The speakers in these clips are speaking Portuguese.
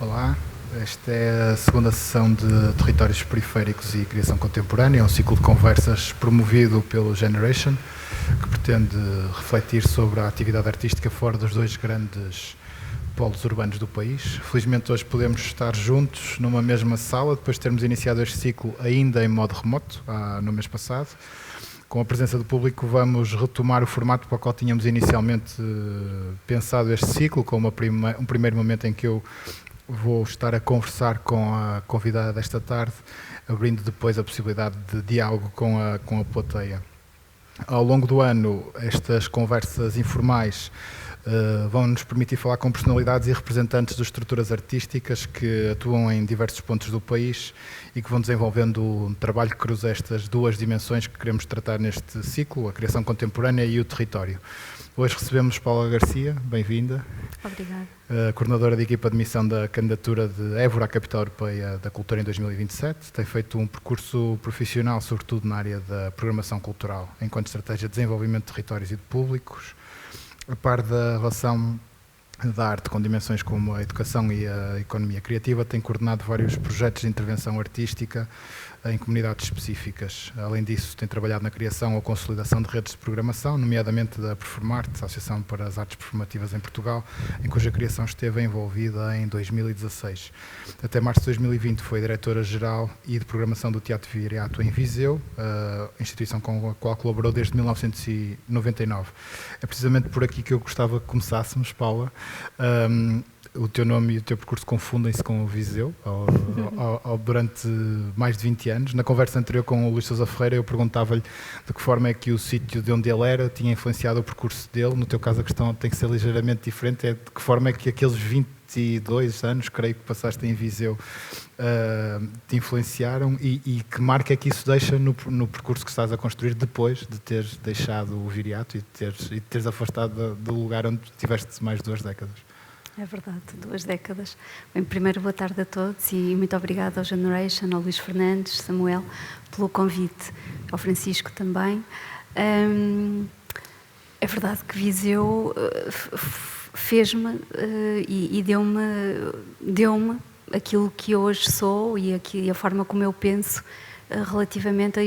Olá, esta é a segunda sessão de Territórios Periféricos e Criação Contemporânea, um ciclo de conversas promovido pelo Generation, que pretende refletir sobre a atividade artística fora dos dois grandes polos urbanos do país. Felizmente hoje podemos estar juntos numa mesma sala, depois de termos iniciado este ciclo ainda em modo remoto, no mês passado. Com a presença do público vamos retomar o formato para o qual tínhamos inicialmente pensado este ciclo, com um primeiro momento em que eu vou estar a conversar com a convidada desta tarde, abrindo depois a possibilidade de diálogo com a plateia. Ao longo do ano, estas conversas informais vão nos permitir falar com personalidades e representantes de estruturas artísticas que atuam em diversos pontos do país e que vão desenvolvendo um trabalho que cruza estas duas dimensões que queremos tratar neste ciclo, a criação contemporânea e o território. Hoje recebemos Paula Garcia, bem-vinda. Obrigada. Coordenadora de equipa de missão da candidatura de Évora à Capital Europeia da Cultura em 2027. Tem feito um percurso profissional, sobretudo na área da programação cultural, enquanto estratégia de desenvolvimento de territórios e de públicos. A par da relação da arte com dimensões como a educação e a economia criativa, tem coordenado vários projetos de intervenção artística em comunidades específicas. Além disso, tem trabalhado na criação ou consolidação de redes de programação, nomeadamente da Performarte, a Associação para as Artes Performativas em Portugal, em cuja criação esteve envolvida em 2016. Até março de 2020 foi diretora-geral e de programação do Teatro Viriato em Viseu, instituição com a qual colaborou desde 1999. É precisamente por aqui que eu gostava que começássemos, Paula. O teu nome e o teu percurso confundem-se com o Viseu durante mais de 20 anos. Na conversa anterior com o Luís Sousa Ferreira, eu perguntava-lhe de que forma é que o sítio de onde ele era tinha influenciado o percurso dele. No teu caso, a questão tem que ser ligeiramente diferente. É de que forma é que aqueles 22 anos, creio que passaste em Viseu, te influenciaram e que marca é que isso deixa no percurso que estás a construir depois de teres deixado o Viriato e de teres afastado do lugar onde tiveste mais de 2 décadas? É verdade, 2 décadas. Bem, primeiro, boa tarde a todos e muito obrigada ao Generation, ao Luís Fernandes, Samuel, pelo convite, ao Francisco também. É verdade que Viseu fez-me e deu-me aquilo que hoje sou e a forma como eu penso relativamente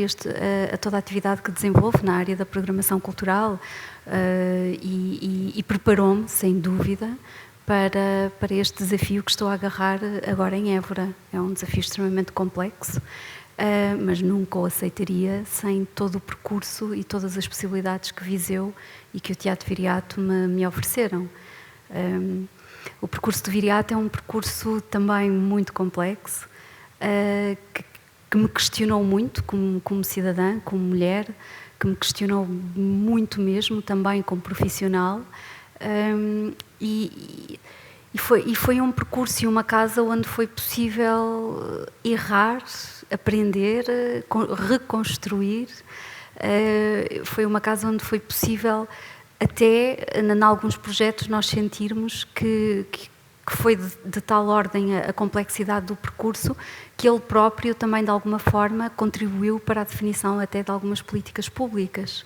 a toda a atividade que desenvolvo na área da programação cultural e preparou-me, sem dúvida, para este desafio que estou a agarrar agora em Évora. É um desafio extremamente complexo, mas nunca o aceitaria sem todo o percurso e todas as possibilidades que Viseu e que o Teatro Viriato me ofereceram. O percurso do Viriato é um percurso também muito complexo, que me questionou muito como cidadã, como mulher, que me questionou muito mesmo, também como profissional. E foi um percurso e uma casa onde foi possível errar, aprender, reconstruir. Foi uma casa onde foi possível, até em alguns projetos, nós sentirmos que foi de tal ordem a complexidade do percurso que ele próprio também, de alguma forma, contribuiu para a definição até de algumas políticas públicas.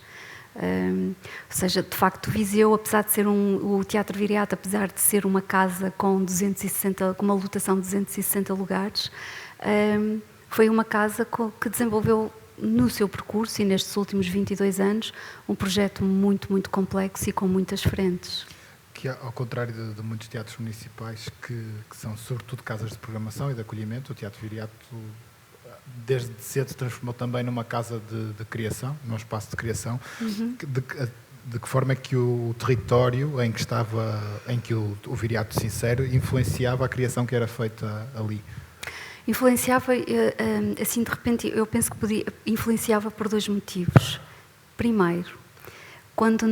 Ou seja, de facto, Viseu, apesar de ser o Teatro Viriato, apesar de ser uma casa com uma lotação de 260 lugares, foi uma casa que desenvolveu no seu percurso e nestes últimos 22 anos um projeto muito, muito complexo e com muitas frentes. Que, ao contrário de muitos teatros municipais que são sobretudo casas de programação e de acolhimento, o Teatro Viriato desde cedo se transformou também numa casa de criação, num espaço de criação. Uhum. De que forma é que o território em que o Viriato Sincero influenciava a criação que era feita ali? Influenciava, assim de repente, eu penso que influenciava por 2 motivos. Primeiro, quando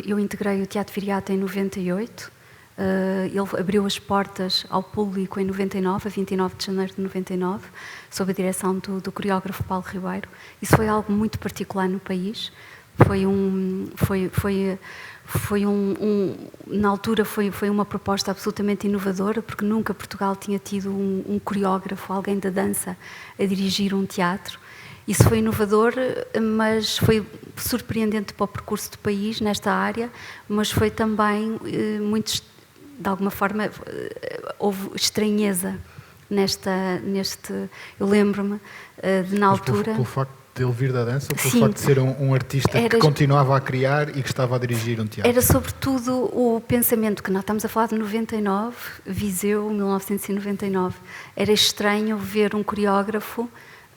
eu integrei o Teatro Viriato em 98, ele abriu as portas ao público em 99, a 29 de janeiro de 99, sob a direção do coreógrafo Paulo Ribeiro. Isso foi algo muito particular no país. Na altura foi uma proposta absolutamente inovadora, porque nunca Portugal tinha tido um coreógrafo, alguém da dança, a dirigir um teatro. Isso foi inovador, mas foi surpreendente para o percurso do país nesta área, mas foi também muito de alguma forma, houve estranheza neste... Eu lembro-me de, na altura... Pelo facto de ele vir da dança ou pelo Sim, facto de ser um artista que continuava a criar e que estava a dirigir um teatro? Era sobretudo o pensamento que nós estamos a falar de 99, Viseu, 1999. Era estranho ver um coreógrafo,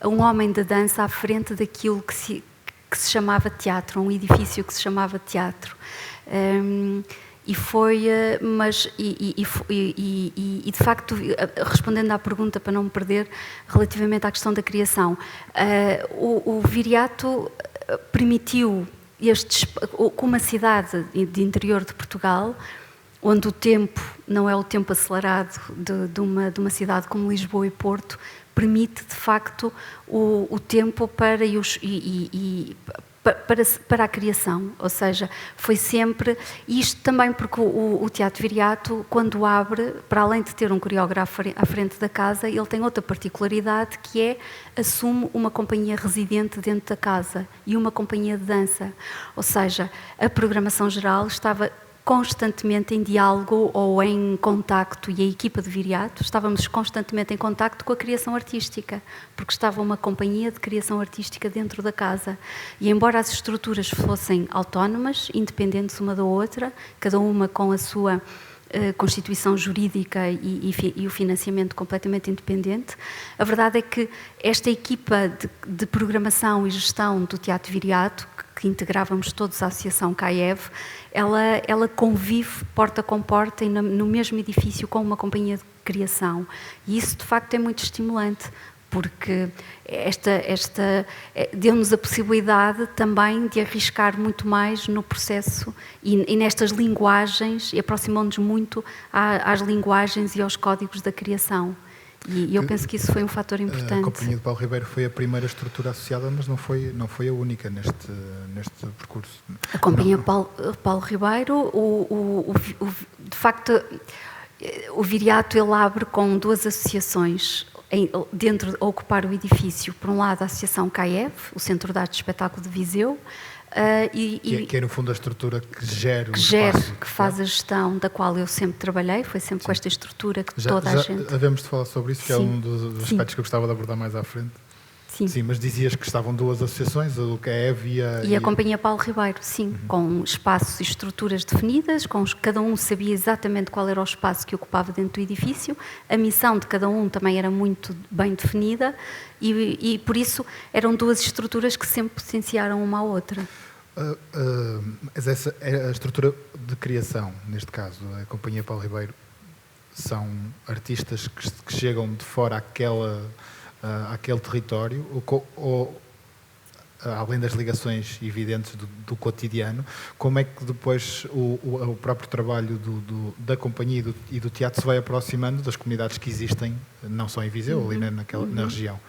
um homem da dança à frente daquilo que se chamava teatro, um edifício que se chamava teatro. E foi, de facto, respondendo à pergunta para não me perder, relativamente à questão da criação, o Viriato permitiu, como uma cidade de interior de Portugal, onde o tempo não é o tempo acelerado de uma cidade como Lisboa e Porto, permite, de facto, o tempo para a criação, ou seja, foi sempre, isto também porque o Teatro Viriato, quando abre, para além de ter um coreógrafo à frente da casa, ele tem outra particularidade que é, assume uma companhia residente dentro da casa e uma companhia de dança, ou seja, a programação geral estava constantemente em diálogo ou em contacto, e a equipa de Viriato estávamos constantemente em contacto com a criação artística, porque estava uma companhia de criação artística dentro da casa. E embora as estruturas fossem autónomas, independentes uma da outra, cada uma com a sua constituição jurídica e o financiamento completamente independente, a verdade é que esta equipa de programação e gestão do Teatro Viriato, que integrávamos todos a Associação CAEV, ela convive porta com porta e no mesmo edifício com uma companhia de criação. E isso, de facto, é muito estimulante, porque deu-nos a possibilidade também de arriscar muito mais no processo e nestas linguagens, e aproximou-nos muito às linguagens e aos códigos da criação. E eu penso que isso foi um fator importante. A Companhia de Paulo Ribeiro foi a primeira estrutura associada, mas não foi a única neste percurso. A Companhia Paulo Ribeiro, de facto, o Viriato ele abre com duas associações dentro a ocupar o edifício. Por um lado, a Associação CAEV, o Centro de Arte e Espetáculo de Viseu, que é no fundo a estrutura que gera o espaço. Que faz a gestão, da qual eu sempre trabalhei, foi sempre com esta estrutura que toda a gente... Já havemos de falar sobre isso, que é um dos aspectos que eu gostava de abordar mais à frente. Sim, mas dizias que estavam duas associações, o CAEV e a Companhia Paulo Ribeiro, sim, com espaços e estruturas definidas, cada um sabia exatamente qual era o espaço que ocupava dentro do edifício, a missão de cada um também era muito bem definida e por isso eram duas estruturas que sempre potenciaram uma à outra. Essa é a estrutura de criação, neste caso, a Companhia Paulo Ribeiro, são artistas que chegam de fora àquele território, ou além das ligações evidentes do cotidiano, como é que depois o próprio trabalho da companhia e do teatro se vai aproximando das comunidades que existem, não só em Viseu, ali na região?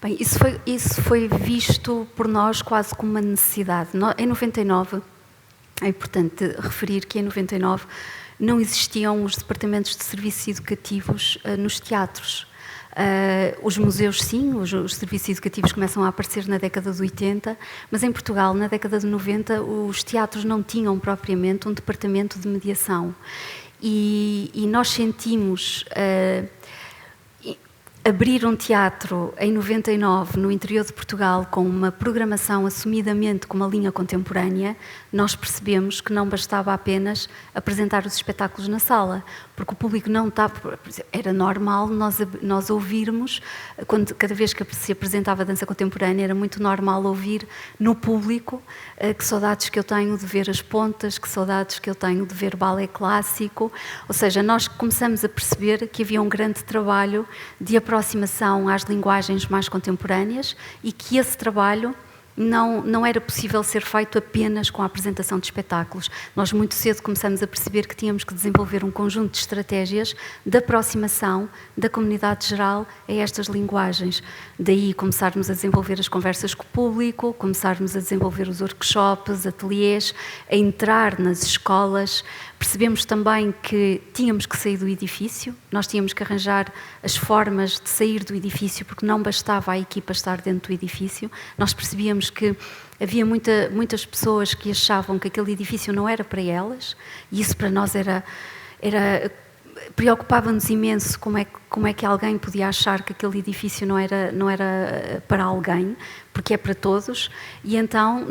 Bem, isso foi visto por nós quase como uma necessidade. Em 99, é importante referir que em 99 não existiam os departamentos de serviços educativos nos teatros. Os museus, sim, os serviços educativos começam a aparecer na década de 80, mas em Portugal, na década de 90, os teatros não tinham propriamente um departamento de mediação. E nós sentimos... abrir um teatro em 99 no interior de Portugal com uma programação assumidamente com uma linha contemporânea, nós percebemos que não bastava apenas apresentar os espetáculos na sala, porque o público não estava... Era normal nós ouvirmos, cada vez que se apresentava a dança contemporânea, era muito normal ouvir no público que saudades que eu tenho de ver as pontas, que saudades que eu tenho de ver balé clássico, ou seja, nós começamos a perceber que havia um grande trabalho de aproximação às linguagens mais contemporâneas e que esse trabalho não era possível ser feito apenas com a apresentação de espetáculos. Nós muito cedo começamos a perceber que tínhamos que desenvolver um conjunto de estratégias de aproximação da comunidade geral a estas linguagens. Daí começarmos a desenvolver as conversas com o público, começarmos a desenvolver os workshops, ateliês, a entrar nas escolas. Percebemos também que tínhamos que sair do edifício, nós tínhamos que arranjar as formas de sair do edifício, porque não bastava a equipa estar dentro do edifício. Nós percebíamos que havia muitas pessoas que achavam que aquele edifício não era para elas, e isso para nós era preocupava-nos imenso como é que alguém podia achar que aquele edifício não era para alguém, porque é para todos, e então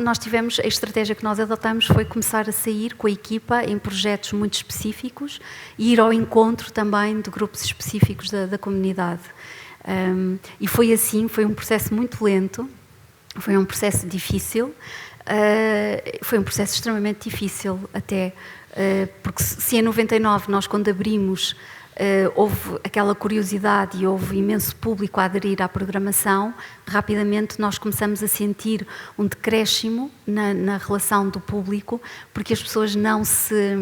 a estratégia que nós adotamos foi começar a sair com a equipa em projetos muito específicos e ir ao encontro também de grupos específicos da comunidade. E foi assim, foi um processo muito lento, foi um processo difícil, foi um processo extremamente difícil até, porque se em 99 nós quando abrimos houve aquela curiosidade e houve imenso público a aderir à programação, rapidamente nós começamos a sentir um decréscimo na relação do público, porque as pessoas não se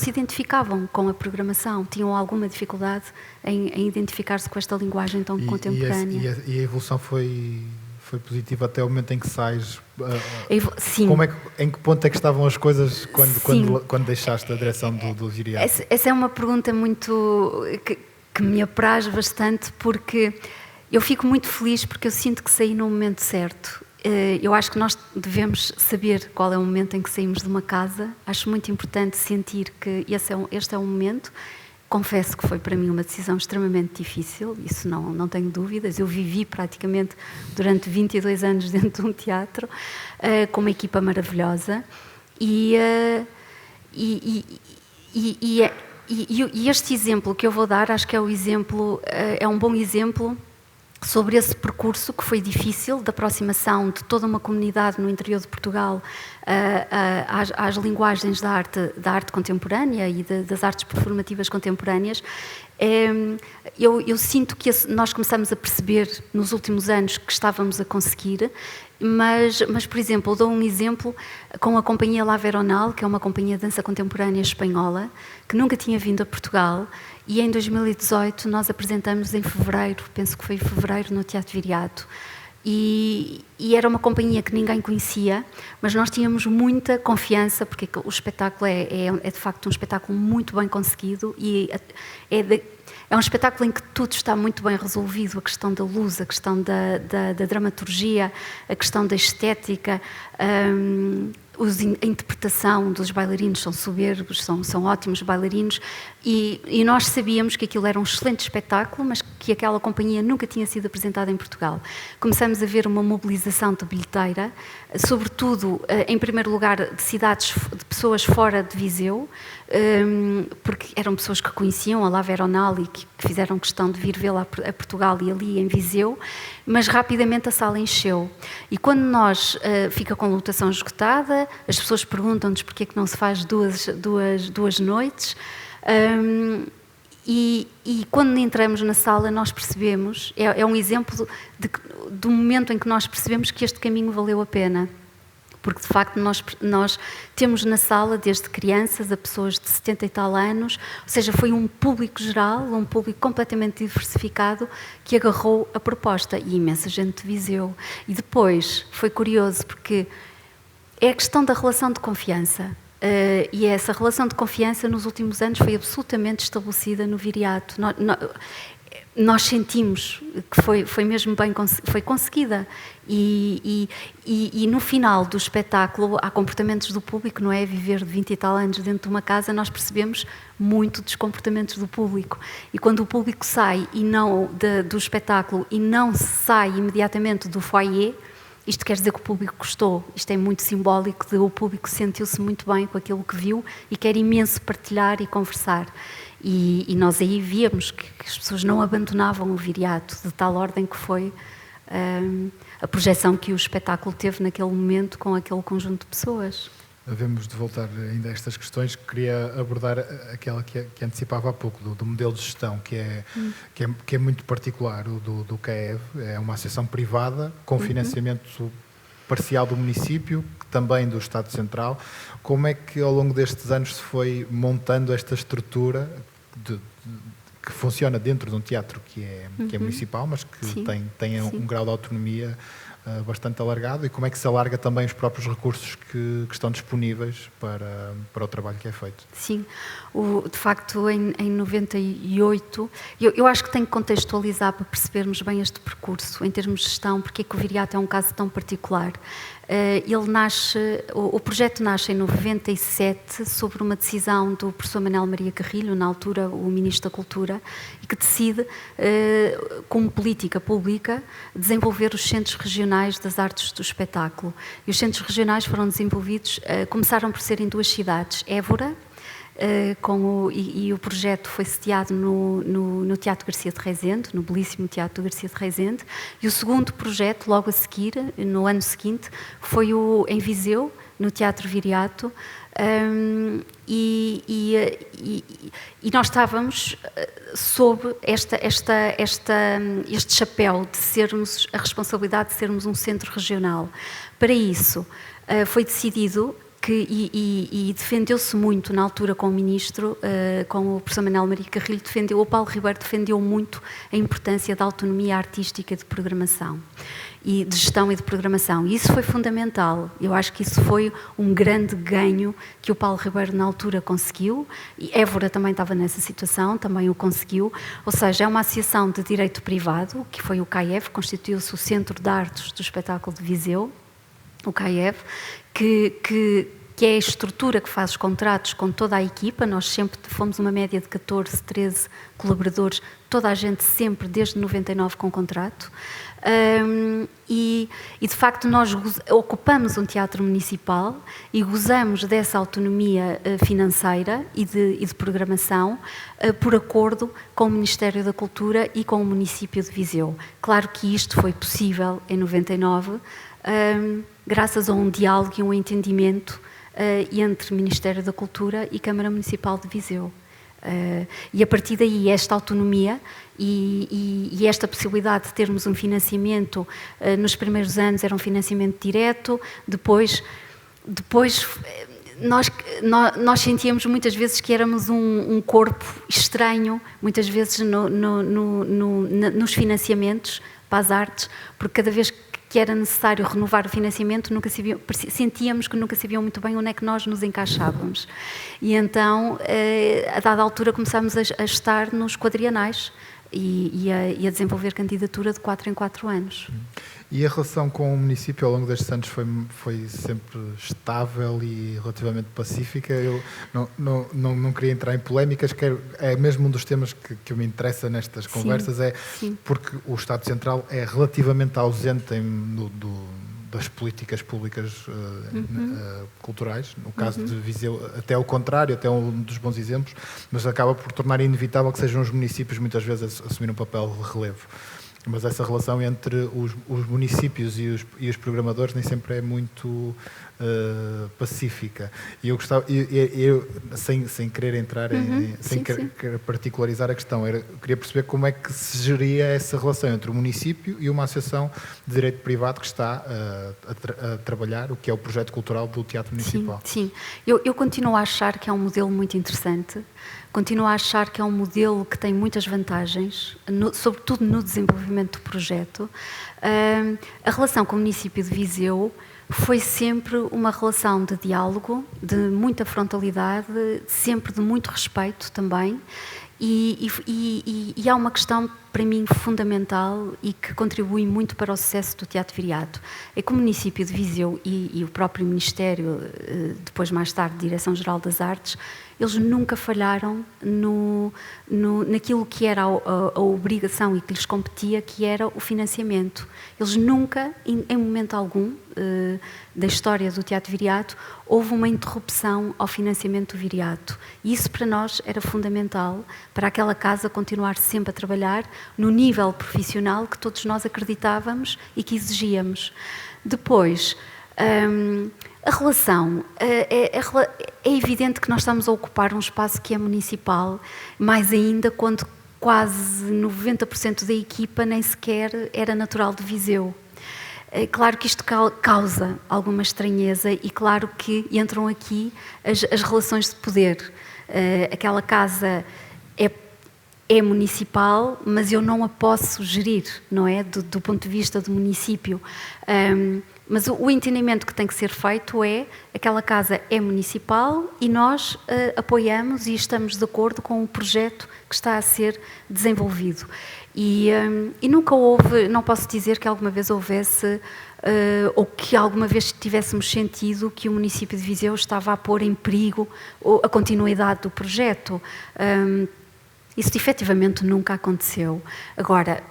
identificavam com a programação, tinham alguma dificuldade em identificar-se com esta linguagem tão contemporânea. E a evolução foi positiva até o momento em que sais? Sim. Em que ponto é que estavam as coisas quando deixaste a direção do Viriato? Essa é uma pergunta muito que me apraz bastante, porque eu fico muito feliz porque eu sinto que saí no momento certo. Eu acho que nós devemos saber qual é o momento em que saímos de uma casa. Acho muito importante sentir que este é o momento. Confesso que foi para mim uma decisão extremamente difícil, isso não tenho dúvidas. Eu vivi praticamente durante 22 anos dentro de um teatro, com uma equipa maravilhosa, e este exemplo que eu vou dar, acho que é um bom exemplo sobre esse percurso que foi difícil, de aproximação de toda uma comunidade no interior de Portugal às linguagens da arte contemporânea e das artes performativas contemporâneas. Eu sinto que nós começamos a perceber nos últimos anos que estávamos a conseguir, mas por exemplo, eu dou um exemplo com a companhia La Veronal, que é uma companhia de dança contemporânea espanhola, que nunca tinha vindo a Portugal, e em 2018 nós apresentamos em fevereiro, penso que foi em fevereiro, no Teatro Viriato. E era uma companhia que ninguém conhecia, mas nós tínhamos muita confiança, porque o espetáculo é de facto um espetáculo muito bem conseguido e é um espetáculo em que tudo está muito bem resolvido, a questão da luz, a questão da dramaturgia, a questão da estética, a interpretação dos bailarinos são soberbos, são ótimos bailarinos, e nós sabíamos que aquilo era um excelente espetáculo, mas que aquela companhia nunca tinha sido apresentada em Portugal. Começamos a ver uma mobilização de bilheteira, sobretudo, em primeiro lugar, de pessoas fora de Viseu, porque eram pessoas que conheciam a La Veronal e que fizeram questão de vir vê-la a Portugal e ali em Viseu, mas rapidamente a sala encheu. E quando fica com lotação esgotada, as pessoas perguntam-nos porque é que não se faz duas noites, e quando entramos na sala nós percebemos, é um exemplo do momento em que nós percebemos que este caminho valeu a pena. Porque, de facto, nós temos na sala, desde crianças a pessoas de 70 e tal anos, ou seja, foi um público geral, um público completamente diversificado que agarrou a proposta, e imensa gente de Viseu. E depois, foi curioso, porque é a questão da relação de confiança. E essa relação de confiança, nos últimos anos, foi absolutamente estabelecida no Viriato. Nós sentimos que foi mesmo foi conseguida, e no final do espetáculo há comportamentos do público, não é? Viver de 20 e tal anos dentro de uma casa, nós percebemos muito dos comportamentos do público, e quando o público sai do espetáculo e não sai imediatamente do foyer, isto quer dizer que o público gostou. Isto é muito simbólico, o público sentiu-se muito bem com aquilo que viu e quer imenso partilhar e conversar. E nós aí víamos que as pessoas não abandonavam o Viriato, de tal ordem que foi a projeção que o espetáculo teve naquele momento com aquele conjunto de pessoas. Havemos de voltar ainda a estas questões, que queria abordar aquela que antecipava há pouco, do modelo de gestão, que é muito particular, o do CAEV. É uma associação privada com financiamento parcial do município, também do Estado Central. Como é que ao longo destes anos se foi montando esta estrutura que funciona dentro de um teatro que é municipal, mas que tem um grau de autonomia bastante alargado, e como é que se alarga também os próprios recursos que estão disponíveis para o trabalho que é feito? Sim, de facto em 98, eu acho que tenho que contextualizar para percebermos bem este percurso em termos de gestão, porque é que o Viriato é um caso tão particular. Ele nasce, o projeto nasce em 97 sobre uma decisão do professor Manuel Maria Carrilho, na altura o Ministro da Cultura, e que decide, como política pública, desenvolver os centros regionais das artes do espetáculo. E os centros regionais foram desenvolvidos, começaram por ser em 2 cidades, Évora, e o projeto foi sediado no Teatro Garcia de Rezende, no belíssimo Teatro Garcia de Rezende, e o segundo projeto, logo a seguir, no ano seguinte, foi em Viseu, no Teatro Viriato, e nós estávamos sob este chapéu de sermos, a responsabilidade de sermos um centro regional. Para isso, foi decidido e defendeu-se muito na altura com o Ministro, com o professor Manuel Maria Carrilho, o Paulo Ribeiro defendeu muito a importância da autonomia artística de programação, e de gestão e de programação. E isso foi fundamental. Eu acho que isso foi um grande ganho que o Paulo Ribeiro na altura conseguiu, e Évora também estava nessa situação, também o conseguiu. Ou seja, é uma associação de direito privado, que foi o CAEV, constituiu-se o Centro de Artes do Espetáculo de Viseu, o CAEV, que é a estrutura que faz os contratos com toda a equipa. Nós sempre fomos uma média de 14, 13 colaboradores, toda a gente sempre, desde 99, com contrato. E de facto nós ocupamos um teatro municipal e gozamos dessa autonomia financeira e de programação por acordo com o Ministério da Cultura e com o município de Viseu. Claro que isto foi possível em 99, graças a um diálogo e um entendimento entre o Ministério da Cultura e Câmara Municipal de Viseu. E a partir daí esta autonomia e esta possibilidade de termos um financiamento, nos primeiros anos era um financiamento direto, depois nós sentíamos muitas vezes que éramos um corpo estranho, muitas vezes nos financiamentos para as artes, porque cada vez que era necessário renovar o financiamento, sentíamos que nunca sabiam muito bem onde é que nós nos encaixávamos. E então, a dada altura, começámos a estar nos quadrienais e a desenvolver candidatura de 4 em 4 anos. E a relação com o município ao longo destes anos foi sempre estável e relativamente pacífica? Eu não queria entrar em polémicas, é mesmo um dos temas que me interessa nestas conversas, sim. Porque o Estado Central é relativamente ausente das políticas públicas culturais, no caso de Viseu, até ao contrário, até um dos bons exemplos, mas acaba por tornar inevitável que sejam os municípios muitas vezes a assumir um papel de relevo. Mas essa relação entre os municípios e os programadores nem sempre é muito pacífica. E eu gostava, sem querer entrar sem querer particularizar a questão, eu queria perceber como é que se geria essa relação entre o município e uma associação de direito privado que está a trabalhar o que é o projeto cultural do Teatro Municipal. Sim. Eu continuo a achar que é um modelo muito interessante. Continuo a achar que é um modelo que tem muitas vantagens, sobretudo no desenvolvimento do projeto. A relação com o município de Viseu foi sempre uma relação de diálogo, de muita frontalidade, sempre de muito respeito também. E há uma questão, para mim, fundamental e que contribui muito para o sucesso do Teatro Viriato. É que o município de Viseu e o próprio Ministério, depois mais tarde, Direção-Geral das Artes, eles nunca falharam naquilo que era a obrigação e que lhes competia, que era o financiamento. Eles nunca, em momento algum da história do Teatro Viriato, houve uma interrupção ao financiamento do Viriato. E isso para nós era fundamental, para aquela casa continuar sempre a trabalhar no nível profissional que todos nós acreditávamos e que exigíamos. Depois, a relação, é evidente que nós estamos a ocupar um espaço que é municipal, mais ainda quando quase 90% da equipa nem sequer era natural de Viseu. É claro que isto causa alguma estranheza e claro que entram aqui as relações de poder. Aquela casa é municipal, mas eu não a posso gerir, não é? Do ponto de vista do município. Mas o entendimento que tem que ser feito é aquela casa é municipal e nós apoiamos e estamos de acordo com o projeto que está a ser desenvolvido. E nunca houve, não posso dizer que alguma vez houvesse ou que alguma vez tivéssemos sentido que o município de Viseu estava a pôr em perigo a continuidade do projeto. Isso efetivamente nunca aconteceu. Agora,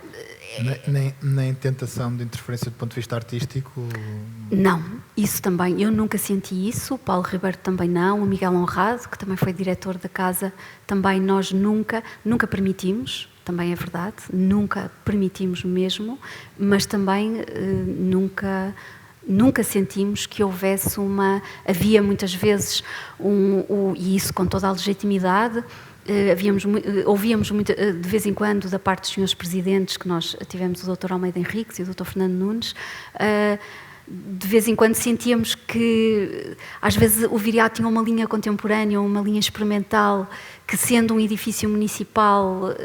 nem tentação de interferência do ponto de vista artístico? Não, isso também, eu nunca senti isso, o Paulo Ribeiro também não, o Miguel Honrado, que também foi diretor da casa, também nós nunca permitimos, também é verdade, nunca permitimos mesmo, mas também nunca sentimos que houvesse havia muitas vezes, e isso com toda a legitimidade, ouvíamos muito, de vez em quando, da parte dos senhores presidentes, que nós tivemos o Dr. Almeida Henriques e o Dr. Fernando Nunes, de vez em quando sentíamos que, às vezes, o Viriato tinha uma linha contemporânea ou uma linha experimental que, sendo um edifício municipal,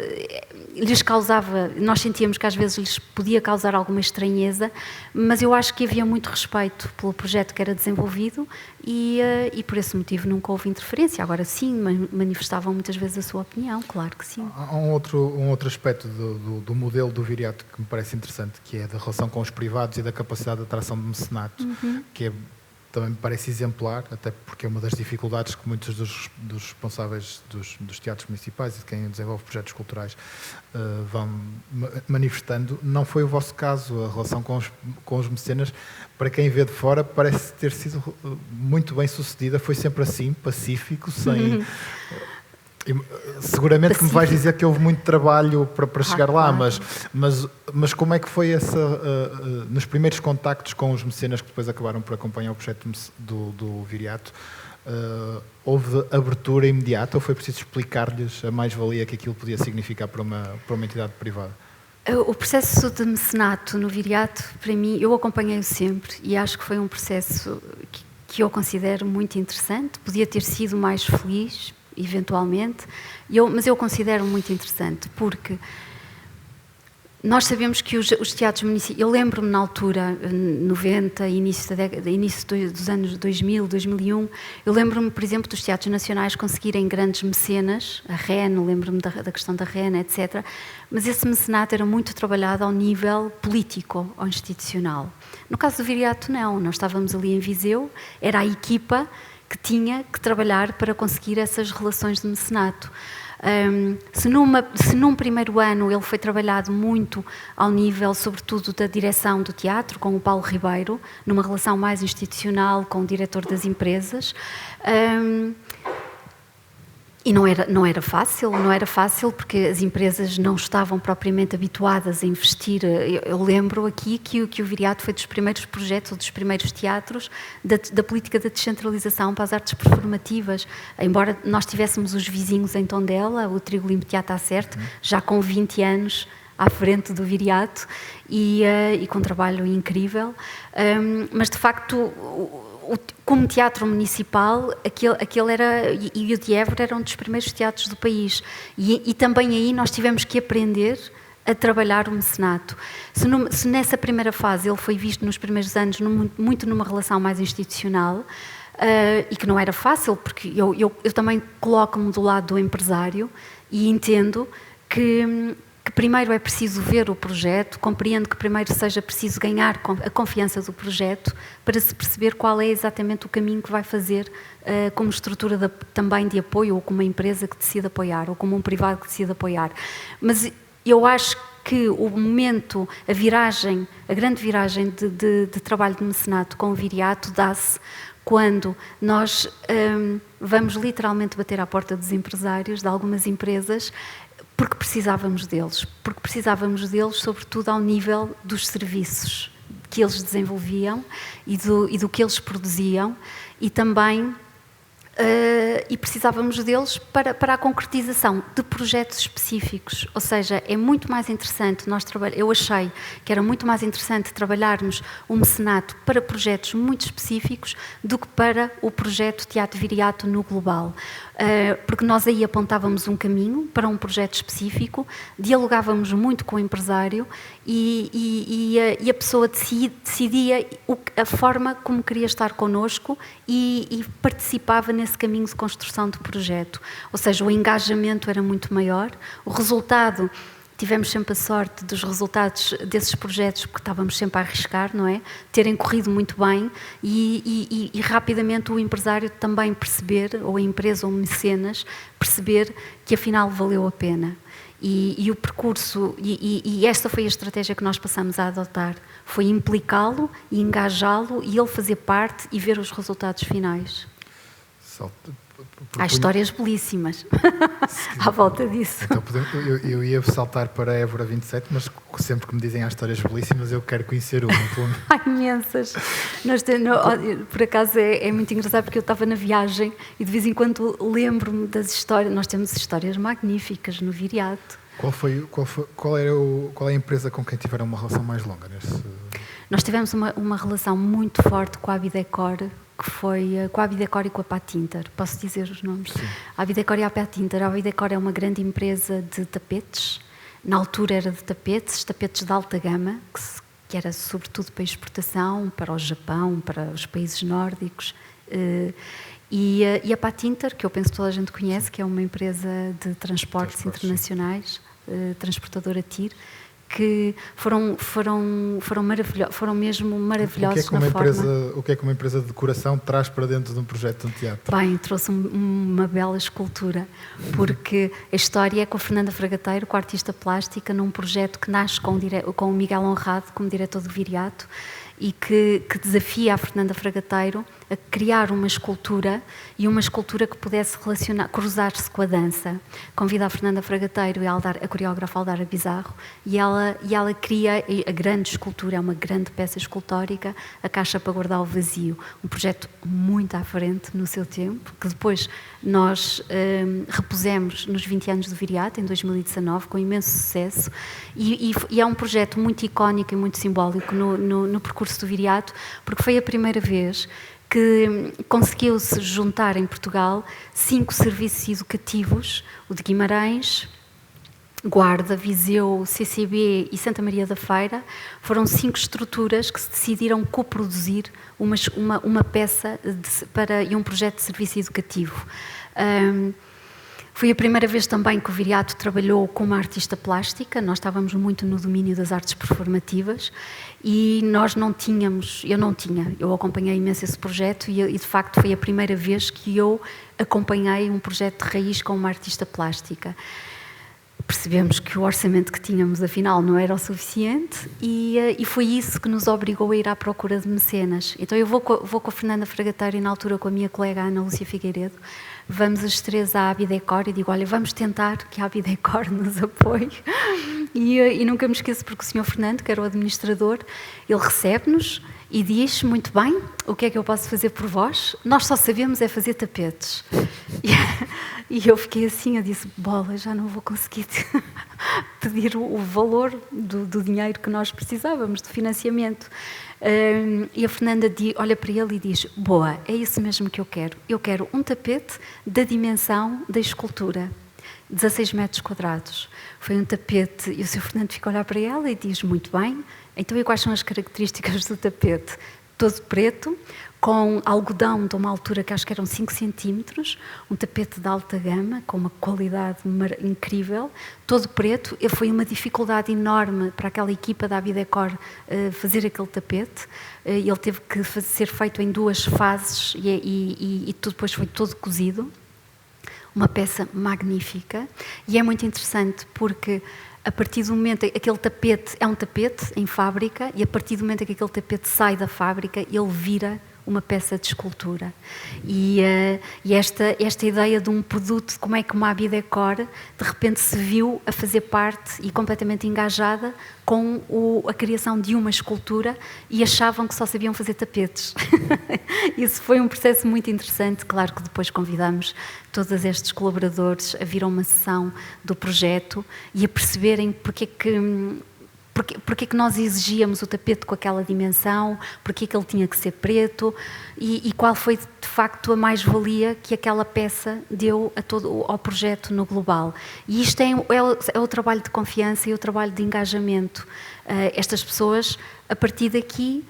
lhes causava, nós sentíamos que às vezes lhes podia causar alguma estranheza, mas eu acho que havia muito respeito pelo projeto que era desenvolvido e por esse motivo nunca houve interferência. Agora sim, manifestavam muitas vezes a sua opinião, claro que sim. Há um outro aspecto do modelo do Viriato que me parece interessante, que é da relação com os privados e da capacidade de atração de mecenato, que também me parece exemplar, até porque é uma das dificuldades que muitos dos responsáveis dos teatros municipais e de quem desenvolve projetos culturais vão manifestando. Não foi o vosso caso. A relação com os mecenas, para quem vê de fora, parece ter sido muito bem sucedida. Foi sempre assim, pacífico, sem... Seguramente pacífico. Que me vais dizer que houve muito trabalho para chegar lá, mas como é que foi nos primeiros contactos com os mecenas que depois acabaram por acompanhar o projeto do Viriato? Houve abertura imediata ou foi preciso explicar-lhes a mais-valia que aquilo podia significar para uma entidade privada? O processo de mecenato no Viriato, para mim, eu acompanhei-o sempre e acho que foi um processo que eu considero muito interessante. Podia ter sido mais feliz, eventualmente, mas eu considero muito interessante, porque nós sabemos que os teatros municipais... Eu lembro-me na altura, 90, início dos anos 2000, 2001, eu lembro-me, por exemplo, dos teatros nacionais conseguirem grandes mecenas, a REN, lembro-me da questão da REN, etc., mas esse mecenato era muito trabalhado ao nível político ou institucional. No caso do Viriato, não. Nós estávamos ali em Viseu, era a equipa que tinha que trabalhar para conseguir essas relações de mecenato. Se num primeiro ano ele foi trabalhado muito ao nível, sobretudo, da direção do teatro, com o Paulo Ribeiro, numa relação mais institucional com o diretor das empresas, e não era fácil porque as empresas não estavam propriamente habituadas a investir. Eu lembro aqui que o Viriato foi dos primeiros projetos, ou dos primeiros teatros da política da descentralização para as artes performativas. Embora nós tivéssemos os vizinhos em Tondela, o Trigo Limpo Teatro Acerte, já com 20 anos à frente do Viriato e com um trabalho incrível. Mas, de facto, como teatro municipal, aquele era, e o de Évora era um dos primeiros teatros do país. E também aí nós tivemos que aprender a trabalhar o mecenato. Se nessa primeira fase ele foi visto nos primeiros anos muito numa relação mais institucional, e que não era fácil, porque eu também coloco-me do lado do empresário e entendo que primeiro é preciso ver o projeto, compreendo que primeiro seja preciso ganhar a confiança do projeto para se perceber qual é exatamente o caminho que vai fazer como estrutura também de apoio, ou como uma empresa que decide apoiar, ou como um privado que decide apoiar. Mas eu acho que o momento, a grande viragem de trabalho de mecenato com o Viriato dá-se quando nós vamos literalmente bater à porta dos empresários, de algumas empresas, porque precisávamos deles, sobretudo ao nível dos serviços que eles desenvolviam e do que eles produziam, e também e precisávamos deles para a concretização de projetos específicos. Ou seja, é muito mais interessante, eu achei que era muito mais interessante trabalharmos o mecenato para projetos muito específicos do que para o projeto Teatro Viriato no global. Porque nós aí apontávamos um caminho para um projeto específico, dialogávamos muito com o empresário e a pessoa decidia a forma como queria estar connosco e participava nesse caminho de construção do projeto. Ou seja, o engajamento era muito maior, o resultado tivemos sempre a sorte dos resultados desses projetos, porque estávamos sempre a arriscar, não é? Terem corrido muito bem e rapidamente o empresário também perceber, ou a empresa ou mecenas, perceber que afinal valeu a pena. E o percurso, e esta foi a estratégia que nós passamos a adotar, foi implicá-lo e engajá-lo e ele fazer parte e ver os resultados finais. Há histórias belíssimas à volta disso. Então, eu ia saltar para a Évora 27, mas sempre que me dizem há histórias belíssimas, eu quero conhecer uma. Há imensas. Por acaso é muito engraçado, porque eu estava na viagem e de vez em quando lembro-me das histórias. Nós temos histórias magníficas no Viriato. Qual é a empresa com quem tiveram uma relação mais longa? Nós tivemos uma relação muito forte com a Abidecor, que foi com a Abidecor e com a Patinter. Posso dizer os nomes? Sim. A Abidecor e a Patinter. A Abidecor é uma grande empresa de tapetes. Na altura era de tapetes de alta gama, que era sobretudo para exportação, para o Japão, para os países nórdicos. E a Patinter, que eu penso que toda a gente conhece, que é uma empresa de transportes internacionais, transportadora TIR, que foram mesmo maravilhosos na forma. O que é que uma empresa de decoração traz para dentro de um projeto de um teatro? Bem, trouxe uma bela escultura, porque a história é com a Fernanda Fragateiro, com a artista plástica, num projeto que nasce com o Miguel Honrado como diretor do Viriato, e que desafia a Fernanda Fragateiro a criar uma escultura, e uma escultura que pudesse cruzar-se com a dança. Convida a Fernanda Fragateiro e a coreógrafa Aldara Bizarro, e ela cria a grande escultura, é uma grande peça escultórica, a Caixa para Guardar o Vazio, um projeto muito à frente no seu tempo, que depois nós repusemos nos 20 anos do Viriato, em 2019, com imenso sucesso, e é um projeto muito icónico e muito simbólico no percurso do Viriato, porque foi a primeira vez que conseguiu-se juntar em Portugal 5 serviços educativos, o de Guimarães, Guarda, Viseu, CCB e Santa Maria da Feira. Foram 5 estruturas que se decidiram coproduzir uma peça e um projeto de serviço educativo. Foi a primeira vez também que o Viriato trabalhou com uma artista plástica. Nós estávamos muito no domínio das artes performativas e eu acompanhei imenso esse projeto e de facto foi a primeira vez que eu acompanhei um projeto de raiz com uma artista plástica. Percebemos que o orçamento que tínhamos, afinal, não era o suficiente e foi isso que nos obrigou a ir à procura de mecenas. Então eu vou com a Fernanda Fragateiro e, na altura, com a minha colega Ana Lúcia Figueiredo, vamos as 3 à Abidecor e digo, olha, vamos tentar que a Abidecor nos apoie. E nunca me esqueço, porque o Sr. Fernando, que era o administrador, ele recebe-nos e diz, muito bem, o que é que eu posso fazer por vós? Nós só sabemos é fazer tapetes. E eu fiquei assim, eu disse, bola, já não vou conseguir pedir o valor do dinheiro que nós precisávamos, de financiamento. E a Fernanda olha para ele e diz, boa, é isso mesmo que eu quero. Eu quero um tapete da dimensão da escultura, 16 metros quadrados. Foi um tapete, e o Sr. Fernando fica a olhar para ela e diz, muito bem, então e quais são as características do tapete? Todo preto, com algodão de uma altura que acho que eram 5 centímetros, um tapete de alta gama, com uma qualidade incrível, todo preto. Foi uma dificuldade enorme para aquela equipa da Abidecor fazer aquele tapete. Ele teve que ser feito em 2 fases e depois foi todo cozido. Uma peça magnífica. E é muito interessante porque a partir do momento em que aquele tapete é um tapete em fábrica, e a partir do momento em que aquele tapete sai da fábrica, ele vira uma peça de escultura. E esta ideia de um produto, como é que uma Abidecor de repente se viu a fazer parte e completamente engajada com a criação de uma escultura, e achavam que só sabiam fazer tapetes. Isso foi um processo muito interessante. Claro que depois convidamos todos estes colaboradores a vir a uma sessão do projeto e a perceberem porque é que nós exigíamos o tapete com aquela dimensão, porque é que ele tinha que ser preto e qual foi de facto a mais-valia que aquela peça deu ao projeto no global. E isto é o trabalho de confiança e o trabalho de engajamento. Estas pessoas, a partir daqui,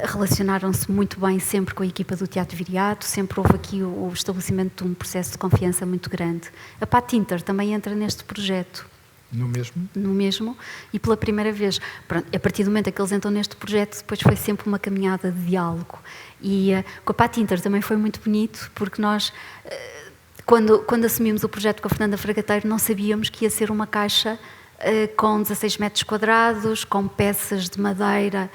relacionaram-se muito bem sempre com a equipa do Teatro Viriato, sempre houve aqui o estabelecimento de um processo de confiança muito grande. A Patinter também entra neste projeto. No mesmo? No mesmo, e pela primeira vez. Pronto, a partir do momento em que eles entram neste projeto, depois foi sempre uma caminhada de diálogo. E com a Pat Inter também foi muito bonito, porque nós, quando assumimos o projeto com a Fernanda Fragateiro, não sabíamos que ia ser uma caixa com 16 metros quadrados, com peças de madeira,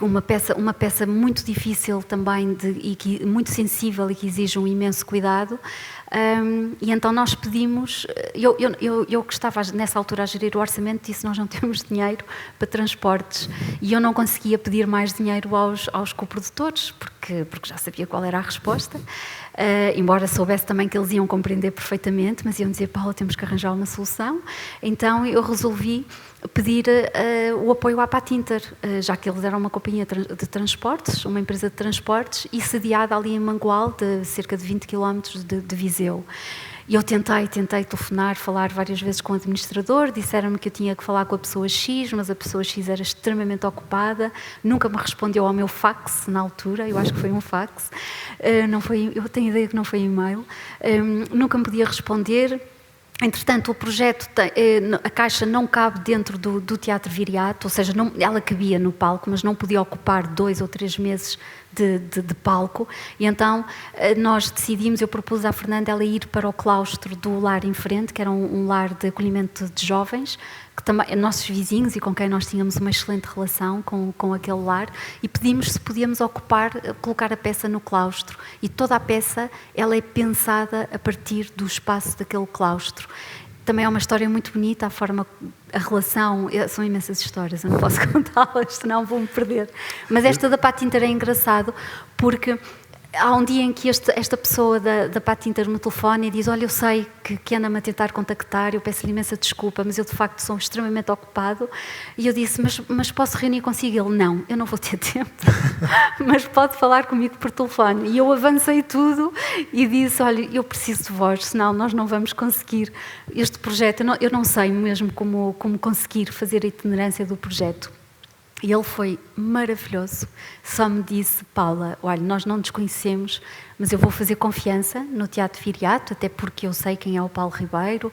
uma peça muito difícil também, e muito sensível e que exige um imenso cuidado. E então nós pedimos, eu que estava nessa altura a gerir o orçamento, disse: nós não temos dinheiro para transportes, e eu não conseguia pedir mais dinheiro aos coprodutores, porque já sabia qual era a resposta, embora soubesse também que eles iam compreender perfeitamente, mas iam dizer: Paula, temos que arranjar uma solução. Então eu resolvi pedir o apoio à Pat Inter, já que eles eram uma companhia de transportes, uma empresa de transportes, e sediada ali em Mangual, de cerca de 20 km de Viseu. E eu tentei telefonar, falar várias vezes com o administrador, disseram-me que eu tinha que falar com a pessoa X, mas a pessoa X era extremamente ocupada, nunca me respondeu ao meu fax na altura, eu acho que foi um fax, não foi, eu tenho ideia que não foi e-mail, nunca me podia responder. Entretanto, o projeto, a caixa não cabe dentro do Teatro Viriato, ou seja, ela cabia no palco, mas não podia ocupar 2 ou 3 meses de palco, e então nós decidimos, eu propus à Fernanda ela ir para o claustro do lar em frente, que era um lar de acolhimento de jovens, que também, nossos vizinhos e com quem nós tínhamos uma excelente relação com aquele lar, e pedimos se podíamos colocar a peça no claustro, e toda a peça ela é pensada a partir do espaço daquele claustro. Também é uma história muito bonita, a relação, são imensas histórias, eu não posso contá-las, senão vou-me perder. Mas esta da Pat Inter é engraçado, porque há um dia em que esta pessoa da Pat Inter me telefona e diz: olha, eu sei que anda-me a tentar contactar, eu peço-lhe imensa desculpa, mas eu de facto sou extremamente ocupado. E eu disse: mas posso reunir consigo? Ele: não, eu não vou ter tempo, mas pode falar comigo por telefone. E eu avancei tudo e disse: olha, eu preciso de vós, senão nós não vamos conseguir este projeto. Eu não sei mesmo como conseguir fazer a itinerância do projeto. E ele foi maravilhoso, só me disse: Paula, olha, nós não nos conhecemos, mas eu vou fazer confiança no Teatro Viriato, até porque eu sei quem é o Paulo Ribeiro,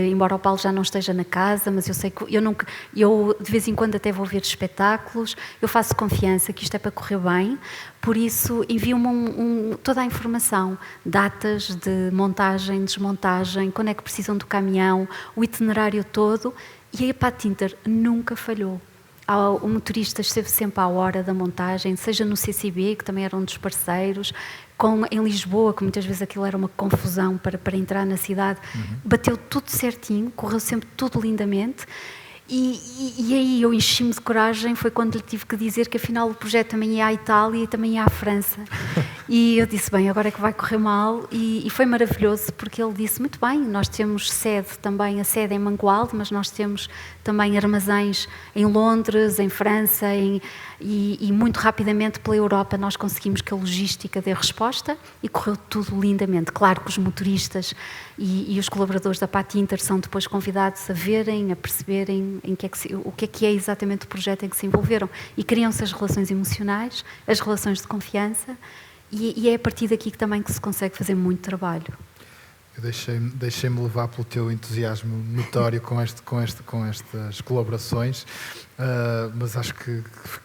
embora o Paulo já não esteja na casa, mas eu sei que eu de vez em quando até vou ver espetáculos, eu faço confiança que isto é para correr bem, por isso envio-me toda a informação, datas de montagem, desmontagem, quando é que precisam do caminhão, o itinerário todo, e a Pat Inter nunca falhou. O motorista esteve sempre à hora da montagem, seja no CCB, que também era um dos parceiros, em Lisboa, que muitas vezes aquilo era uma confusão para entrar na cidade, bateu tudo certinho, correu sempre tudo lindamente. E aí eu enchi-me de coragem, foi quando lhe tive que dizer que afinal o projeto também ia à Itália e também ia à França. E eu disse: bem, agora é que vai correr mal, e foi maravilhoso, porque ele disse: muito bem, nós temos sede também, a sede é em Mangualde, mas nós temos também armazéns em Londres, em França, e muito rapidamente pela Europa nós conseguimos que a logística dê resposta, e correu tudo lindamente. Claro que os motoristas e os colaboradores da Pat Inter são depois convidados a verem, a perceberem o que é exatamente o projeto em que se envolveram, e criam-se as relações emocionais, as relações de confiança, e é a partir daqui que também que se consegue fazer muito trabalho. Eu deixei-me levar pelo teu entusiasmo notório com estas colaborações, mas acho que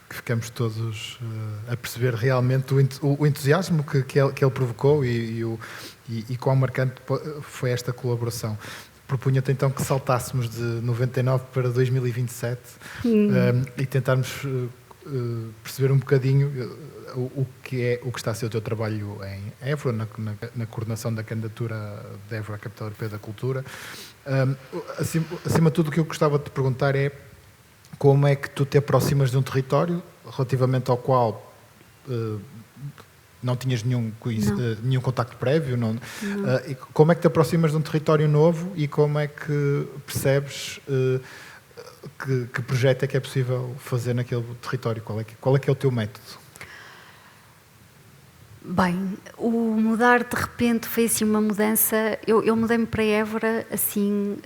ficamos todos a perceber realmente o entusiasmo que ele provocou e quão marcante foi esta colaboração. Propunha-te então que saltássemos de 99 para 2027 e tentarmos perceber um bocadinho o que está a ser o teu trabalho em Évora, na coordenação da candidatura de Évora à Capital Europeia da Cultura. Acima de tudo, o que eu gostava de te perguntar é: como é que tu te aproximas de um território relativamente ao qual não tinhas nenhum contacto prévio? Não. E como é que te aproximas de um território novo e como é que percebes que projeto é que é possível fazer naquele território? Qual é que é o teu método? Bem, o mudar de repente foi assim uma mudança. Eu mudei-me para Évora, assim,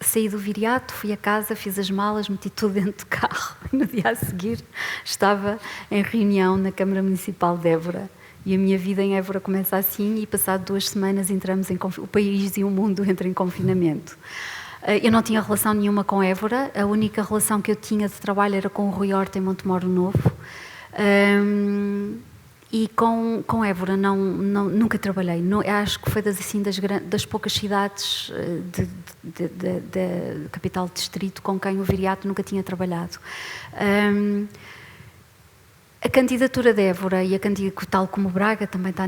saí do Viriato, fui a casa, fiz as malas, meti tudo dentro do carro, e no dia a seguir estava em reunião na Câmara Municipal de Évora. E a minha vida em Évora começa assim e passado 2 semanas entramos o país e o mundo entram em confinamento. Eu não tinha relação nenhuma com Évora, a única relação que eu tinha de trabalho era com o Rui Horta em Montemoro Novo. E com Évora nunca trabalhei. Acho que foi das poucas cidades da capital distrito com quem o Viriato nunca tinha trabalhado. A candidatura de Évora e tal como Braga também está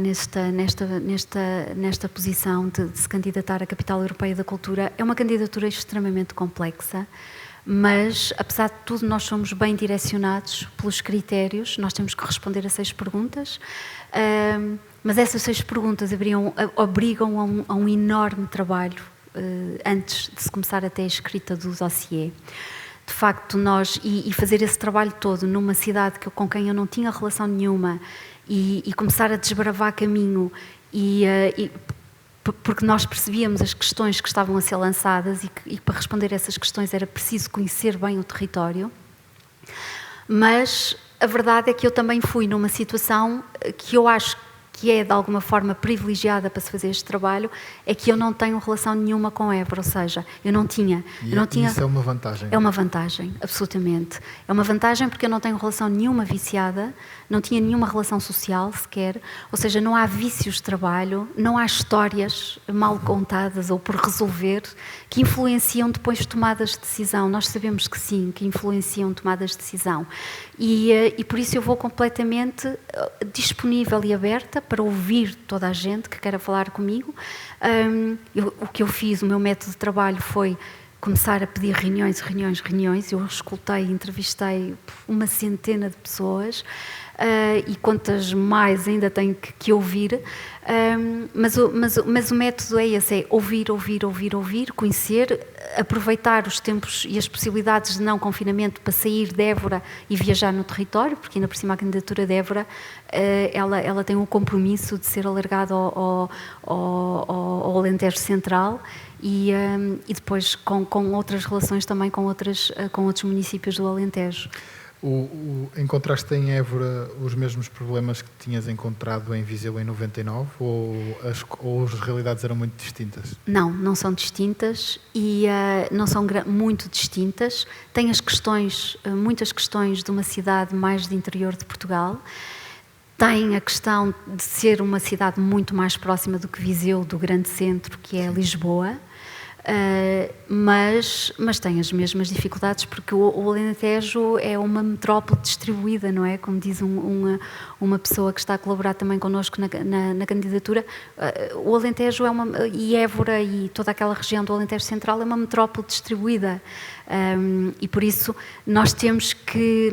nesta posição de se candidatar à Capital Europeia da Cultura, é uma candidatura extremamente complexa, mas apesar de tudo nós somos bem direcionados pelos critérios, nós temos que responder a 6 perguntas, mas essas 6 perguntas obrigam a um enorme trabalho antes de se começar até a escrita do dossiê. De facto, e fazer esse trabalho todo numa cidade com quem eu não tinha relação nenhuma e começar a desbravar caminho porque nós percebíamos as questões que estavam a ser lançadas e para responder a essas questões era preciso conhecer bem o território, mas a verdade é que eu também fui numa situação que eu acho que é de alguma forma privilegiada para se fazer este trabalho, é que eu não tenho relação nenhuma com Évora, ou seja, eu não tinha. Isso é uma vantagem? É uma vantagem, absolutamente. É uma vantagem porque eu não tenho relação nenhuma viciada, não tinha nenhuma relação social sequer, ou seja, não há vícios de trabalho, não há histórias mal contadas ou por resolver que influenciam depois tomadas de decisão. Nós sabemos que sim, que influenciam tomadas de decisão. E por isso eu vou completamente disponível e aberta para ouvir toda a gente que queira falar comigo. O que eu fiz, o meu método de trabalho foi começar a pedir reuniões. Eu escutei, entrevistei uma centena de pessoas e quantas mais ainda tenho que ouvir. Mas o método é esse, é ouvir, conhecer, aproveitar os tempos e as possibilidades de não confinamento para sair de Évora e viajar no território, porque ainda por cima a candidatura de Évora ela tem um compromisso de ser alargada ao Alentejo Central e depois com outras relações também com outros municípios do Alentejo. Encontraste em Évora os mesmos problemas que tinhas encontrado em Viseu em 99 ou as realidades eram muito distintas? Não são distintas e não são muito distintas. Tem muitas questões de uma cidade mais de interior de Portugal. Tem a questão de ser uma cidade muito mais próxima do que Viseu, do grande centro, que é Lisboa. Mas tem as mesmas dificuldades porque o Alentejo é uma metrópole distribuída, não é? Como diz uma pessoa que está a colaborar também connosco na candidatura, o Alentejo e Évora e toda aquela região do Alentejo Central é uma metrópole distribuída e por isso nós temos que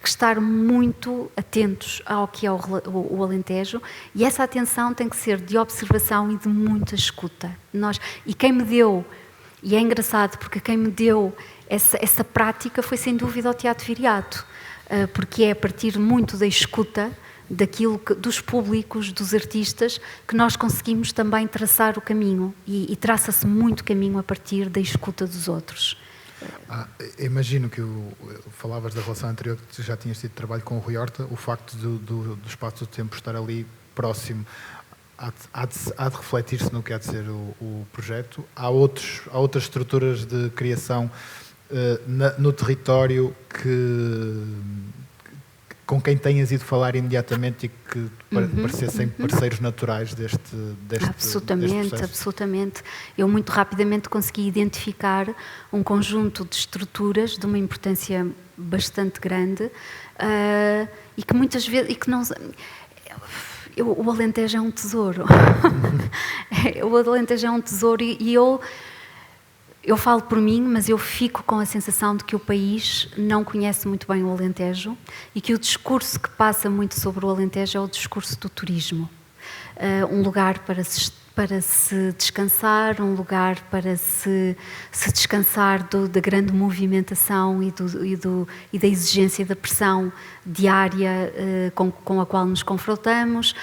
estar muito atentos ao que é o Alentejo e essa atenção tem que ser de observação e de muita escuta. E quem me deu, e é engraçado porque quem me deu essa prática foi sem dúvida o Teatro Viriato, porque é a partir muito da escuta dos públicos, dos artistas, que nós conseguimos também traçar o caminho e traça-se muito caminho a partir da escuta dos outros. Imagino que falavas da relação anterior, que tu já tinhas tido trabalho com o Rui Horta, o facto do espaço do tempo estar ali próximo há de refletir-se no que há de ser o projeto. Há outras estruturas de criação no território com quem tenhas ido falar imediatamente e que parecessem parceiros naturais deste processo? Absolutamente. Eu muito rapidamente consegui identificar um conjunto de estruturas de uma importância bastante grande e que muitas vezes... O Alentejo é um tesouro. O Alentejo é um tesouro e eu falo por mim, mas eu fico com a sensação de que o país não conhece muito bem o Alentejo e que o discurso que passa muito sobre o Alentejo é o discurso do turismo. Um lugar para se descansar, um lugar para se descansar da grande movimentação e da exigência da pressão diária com a qual nos confrontamos,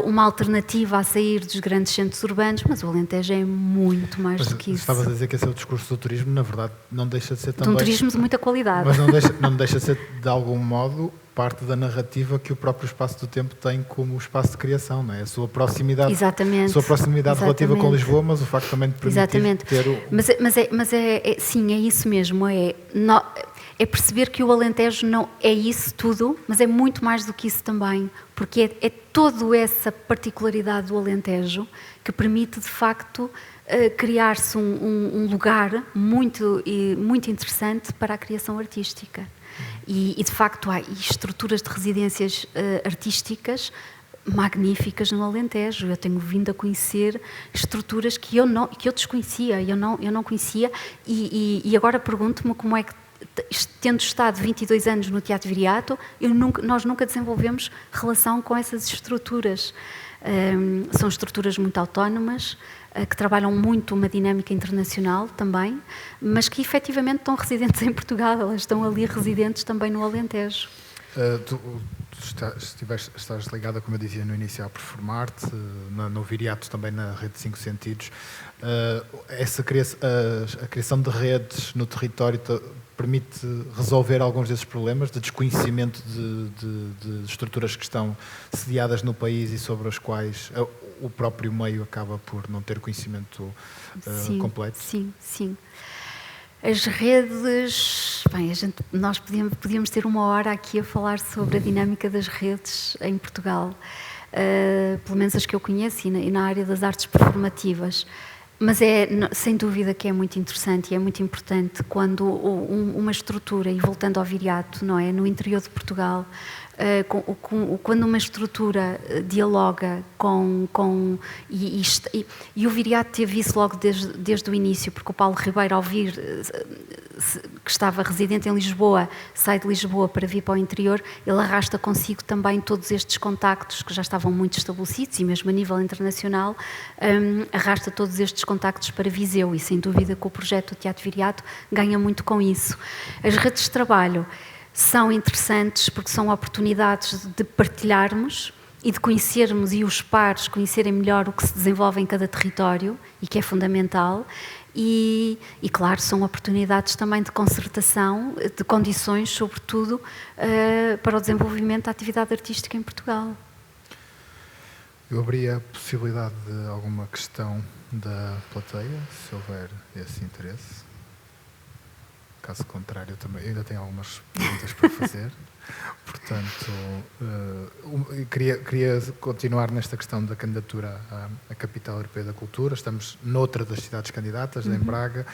uma alternativa a sair dos grandes centros urbanos, mas o Alentejo é muito mais do que isso. Estavas a dizer que esse é o discurso do turismo, na verdade não deixa de ser também... De um turismo de muita qualidade. Mas não deixa de ser, de algum modo, parte da narrativa que o próprio espaço do tempo tem como espaço de criação, não é? A sua proximidade, Exatamente. A sua proximidade relativa com Lisboa, mas o facto também de permitir ter o... Sim, é isso mesmo, é perceber que o Alentejo não é isso tudo, mas é muito mais do que isso também, porque é toda essa particularidade do Alentejo que permite, de facto, criar-se um lugar muito interessante para a criação artística. E de facto, há estruturas de residências artísticas magníficas no Alentejo. Eu tenho vindo a conhecer estruturas que eu desconhecia, eu não conhecia, e agora pergunto-me como é que, tendo estado 22 anos no Teatro Viriato, nós nunca desenvolvemos relação com essas estruturas. São estruturas muito autónomas, que trabalham muito uma dinâmica internacional também, mas que efetivamente estão residentes em Portugal, elas estão ali residentes também no Alentejo. Tu estás ligada, como eu dizia no início, a Performarte, no Viriato também na rede de 5 Sentidos. A criação de redes no território permite resolver alguns desses problemas de desconhecimento de estruturas que estão sediadas no país e sobre as quais o próprio meio acaba por não ter conhecimento completo? Sim. As redes... Bem, nós podíamos ter uma hora aqui a falar sobre a dinâmica das redes em Portugal, pelo menos as que eu conheço, e na área das artes performativas. Mas sem dúvida que é muito interessante e é muito importante quando uma estrutura, e voltando ao Viriato, não é? No interior de Portugal, quando uma estrutura dialoga e o Viriato teve isso logo desde o início, porque o Paulo Ribeiro, ao vir, que estava residente em Lisboa, sai de Lisboa para vir para o interior, ele arrasta consigo também todos estes contactos que já estavam muito estabelecidos, e mesmo a nível internacional, arrasta todos estes contactos para Viseu, e sem dúvida que o projeto do Teatro Viriato ganha muito com isso. As redes de trabalho são interessantes porque são oportunidades de partilharmos e de conhecermos, e os pares conhecerem melhor o que se desenvolve em cada território, e que é fundamental, e claro, são oportunidades também de concertação, de condições, sobretudo, para o desenvolvimento da atividade artística em Portugal. Eu abri a possibilidade de alguma questão da plateia, se houver esse interesse. Caso contrário, também ainda tenho algumas perguntas para fazer. Portanto, queria continuar nesta questão da candidatura à Capital Europeia da Cultura. Estamos noutra das cidades candidatas, em Braga.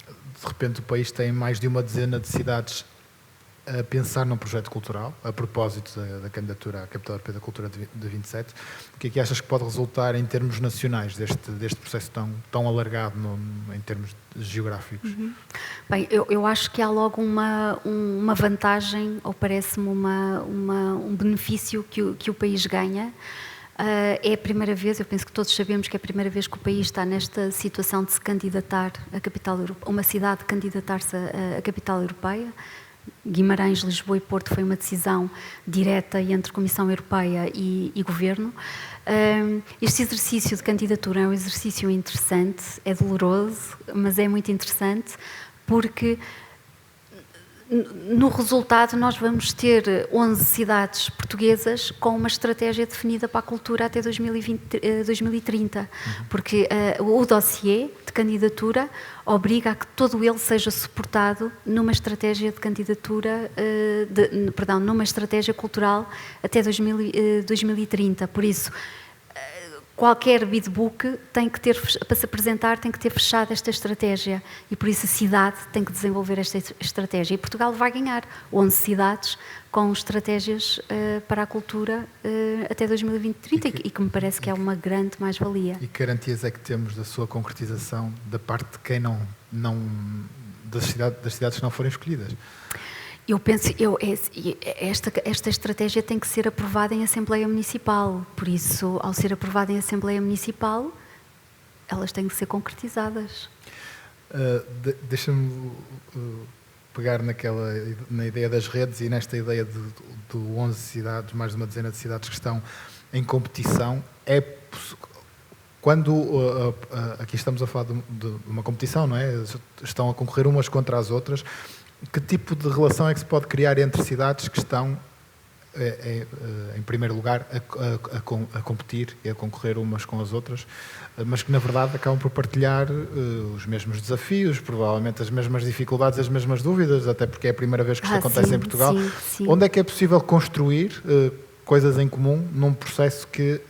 De repente o país tem mais de uma dezena de cidades a pensar num projeto cultural, a propósito da candidatura à Capital Europeia da Cultura de 27. O que é que achas que pode resultar em termos nacionais deste processo tão alargado em termos geográficos? Bem, eu acho que há logo uma vantagem, ou parece-me um benefício que o país ganha. É a primeira vez, eu penso que todos sabemos que é a primeira vez que o país está nesta situação de se candidatar à Capital Europeia, uma cidade candidatar-se à Capital Europeia. Guimarães, Lisboa e Porto foi uma decisão direta entre Comissão Europeia e Governo. Este exercício de candidatura é um exercício interessante, é doloroso, mas é muito interessante, porque no resultado nós vamos ter 11 cidades portuguesas com uma estratégia definida para a cultura até 2030, porque o dossiê de candidatura obriga a que todo ele seja suportado numa estratégia de candidatura, numa estratégia cultural até 2030. Por isso, qualquer bidbook tem que ter, para se apresentar, tem que ter fechado esta estratégia, e por isso a cidade tem que desenvolver esta estratégia. E Portugal vai ganhar 11 cidades com estratégias para a cultura até 2030, e que me parece que é uma grande mais-valia. E que garantias é que temos da sua concretização da parte de quem das cidades que não forem escolhidas? Eu penso, esta estratégia tem que ser aprovada em Assembleia Municipal, por isso, ao ser aprovada em Assembleia Municipal, elas têm que ser concretizadas. Deixa-me pegar na ideia das redes e nesta ideia de 11 cidades, mais de uma dezena de cidades que estão em competição. Quando aqui estamos a falar de uma competição, não é? Estão a concorrer umas contra as outras. Que tipo de relação é que se pode criar entre cidades que estão em primeiro lugar, a competir e a concorrer umas com as outras, mas que na verdade acabam por partilhar os mesmos desafios, provavelmente as mesmas dificuldades, as mesmas dúvidas, até porque é a primeira vez que isto acontece em Portugal. Sim. Onde é que é possível construir coisas em comum num processo que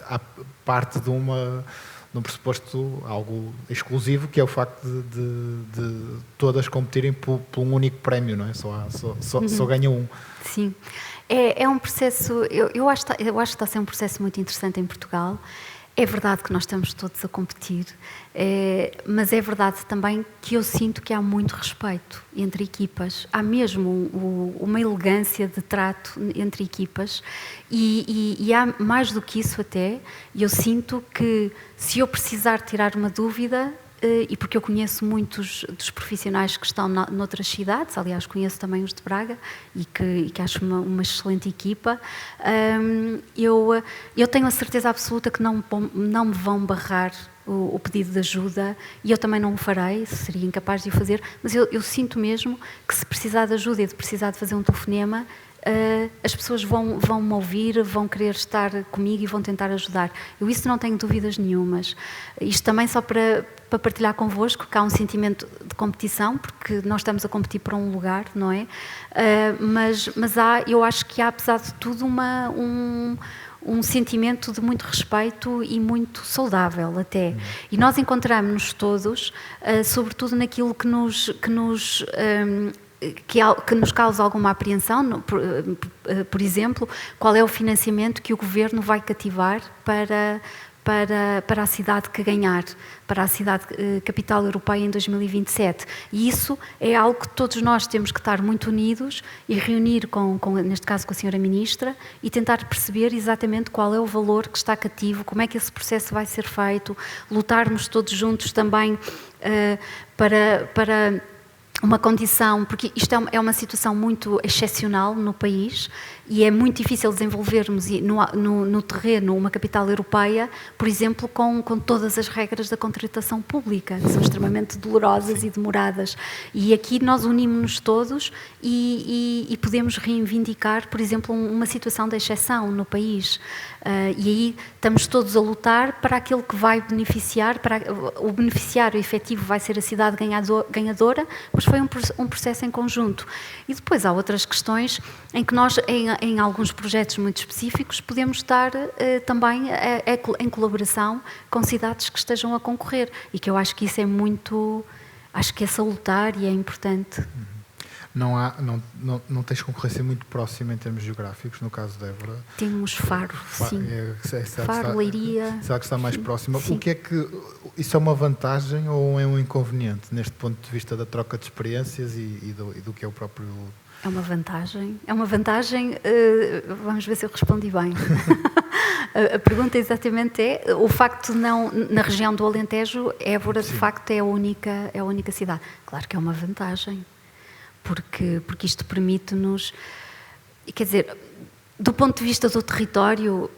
há parte de um pressuposto algo exclusivo, que é o facto de todas competirem por um único prémio, não é? Só ganha um. Sim, é um processo, eu acho que está a ser um processo muito interessante em Portugal. É verdade que nós estamos todos a competir, mas é verdade também que eu sinto que há muito respeito entre equipas. Há mesmo uma elegância de trato entre equipas e há mais do que isso até. Eu sinto que se eu precisar tirar uma dúvida, e porque eu conheço muitos dos profissionais que estão noutras cidades, aliás conheço também os de Braga e que acho uma excelente equipa, eu tenho a certeza absoluta que não me vão barrar o pedido de ajuda, e eu também não o farei, seria incapaz de o fazer, mas eu sinto mesmo que se precisar de ajuda e de precisar de fazer um telefonema, as pessoas vão-me ouvir, vão querer estar comigo e vão tentar ajudar. Eu isso não tenho dúvidas nenhumas. Isto também só para partilhar convosco, que há um sentimento de competição, porque nós estamos a competir para um lugar, não é? Mas eu acho que há, apesar de tudo, um sentimento de muito respeito e muito saudável até. E nós encontramos-nos todos, sobretudo naquilo que nos causa alguma apreensão, por exemplo, qual é o financiamento que o Governo vai cativar para a cidade que ganhar, para a cidade capital europeia em 2027. E isso é algo que todos nós temos que estar muito unidos e reunir, neste caso com a Sra. Ministra, e tentar perceber exatamente qual é o valor que está cativo, como é que esse processo vai ser feito, lutarmos todos juntos também para uma condição, porque isto é uma situação muito excepcional no país e é muito difícil desenvolvermos no terreno uma capital europeia, por exemplo, com todas as regras da contratação pública, que são extremamente dolorosas e demoradas. E aqui nós unimos-nos todos e podemos reivindicar, por exemplo, uma situação de exceção no país. E aí estamos todos a lutar para aquilo que vai beneficiar, o beneficiário efetivo vai ser a cidade ganhadora, mas foi um processo em conjunto. E depois há outras questões em que nós, em alguns projetos muito específicos, podemos estar também em colaboração com cidades que estejam a concorrer, e que eu acho que isso é muito, acho que é salutar e é importante. Não tens concorrência muito próxima em termos geográficos, no caso de Évora? Temos Faro, sim. Faro, Leiria. Será que está mais próxima? Sim. O que é que isso é uma vantagem ou é um inconveniente, neste ponto de vista da troca de experiências e do que é o próprio... É uma vantagem. Vamos ver se eu respondi bem. A pergunta exatamente é, o facto de não, na região do Alentejo, Évora de facto é a única cidade. Claro que é uma vantagem. Porque isto permite-nos, quer dizer, do ponto de vista do território,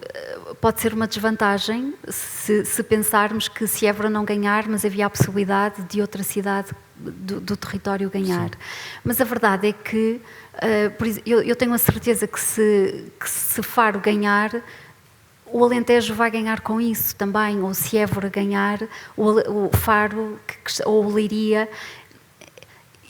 pode ser uma desvantagem se pensarmos que se Évora não ganhar, mas havia a possibilidade de outra cidade do território ganhar. Sim. Mas a verdade é que, eu tenho a certeza que se Faro ganhar, o Alentejo vai ganhar com isso também, ou se Évora ganhar, o Faro ou o Leiria.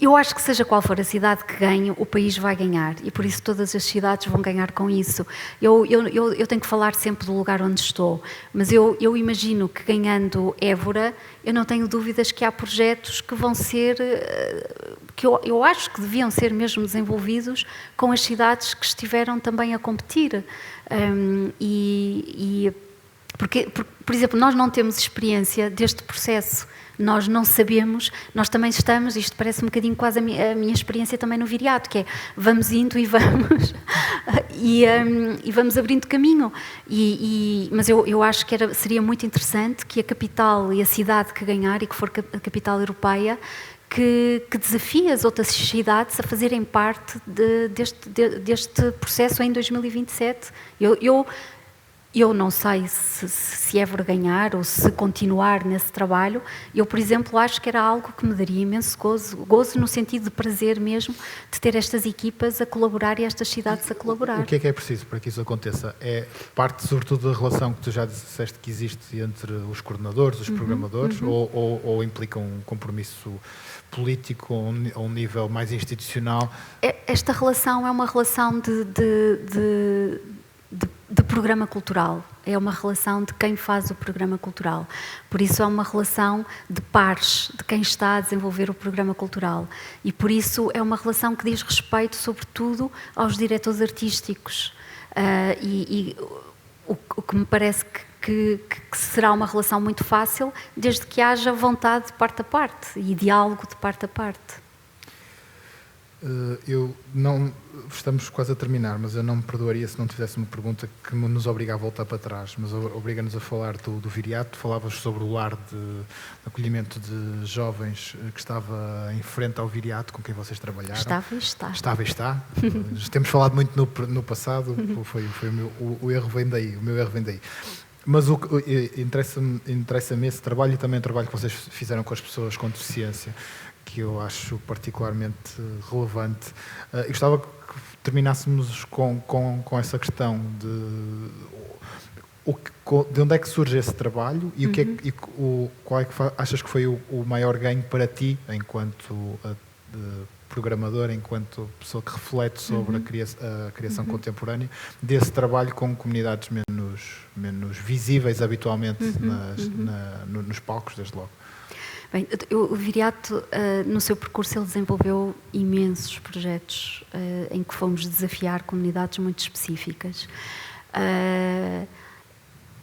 Eu acho que seja qual for a cidade que ganhe, o país vai ganhar, e por isso todas as cidades vão ganhar com isso. Eu tenho que falar sempre do lugar onde estou, mas eu imagino que ganhando Évora, eu não tenho dúvidas que há projetos que vão ser, que eu acho que deviam ser mesmo desenvolvidos com as cidades que estiveram também a competir. Porque, por exemplo, nós não temos experiência deste processo, nós não sabemos, nós também estamos, isto parece um bocadinho quase a minha experiência também no Viriato, que é, vamos indo e vamos, e vamos abrindo caminho, mas eu acho que seria muito interessante que a capital e a cidade que ganhar, e que for a capital europeia, que desafie as outras cidades a fazerem parte deste processo em 2027. eu não sei se é verganhar ou se continuar nesse trabalho. Eu, por exemplo, acho que era algo que me daria imenso gozo no sentido de prazer mesmo, de ter estas equipas a colaborar e estas cidades a colaborar. O que é preciso para que isso aconteça? É parte, sobretudo, da relação que tu já disseste que existe entre os coordenadores, os programadores, ou implica um compromisso político a um nível mais institucional? Esta relação é uma relação de programa cultural, é uma relação de quem faz o programa cultural. Por isso é uma relação de pares, de quem está a desenvolver o programa cultural. E por isso é uma relação que diz respeito, sobretudo, aos diretores artísticos. O que me parece que será uma relação muito fácil, desde que haja vontade de parte a parte e diálogo de parte a parte. Estamos quase a terminar, mas eu não me perdoaria se não te fizesse uma pergunta que nos obriga a voltar para trás, mas obriga-nos a falar do Viriato. Falavas sobre o lar de acolhimento de jovens que estava em frente ao Viriato, com quem vocês trabalharam. Estava e está. Estava e está. Temos falado muito no passado, o erro vem daí, o meu erro vem daí. Mas interessa-me esse trabalho e também o trabalho que vocês fizeram com as pessoas com deficiência, que eu acho particularmente relevante. Eu gostava que terminássemos com essa questão de onde é que surge esse trabalho e qual é que achas que foi o maior ganho para ti, enquanto programador, enquanto pessoa que reflete sobre a criação contemporânea, desse trabalho com comunidades menos visíveis habitualmente nos palcos, desde logo. Bem, o Viriato, no seu percurso, ele desenvolveu imensos projetos em que fomos desafiar comunidades muito específicas.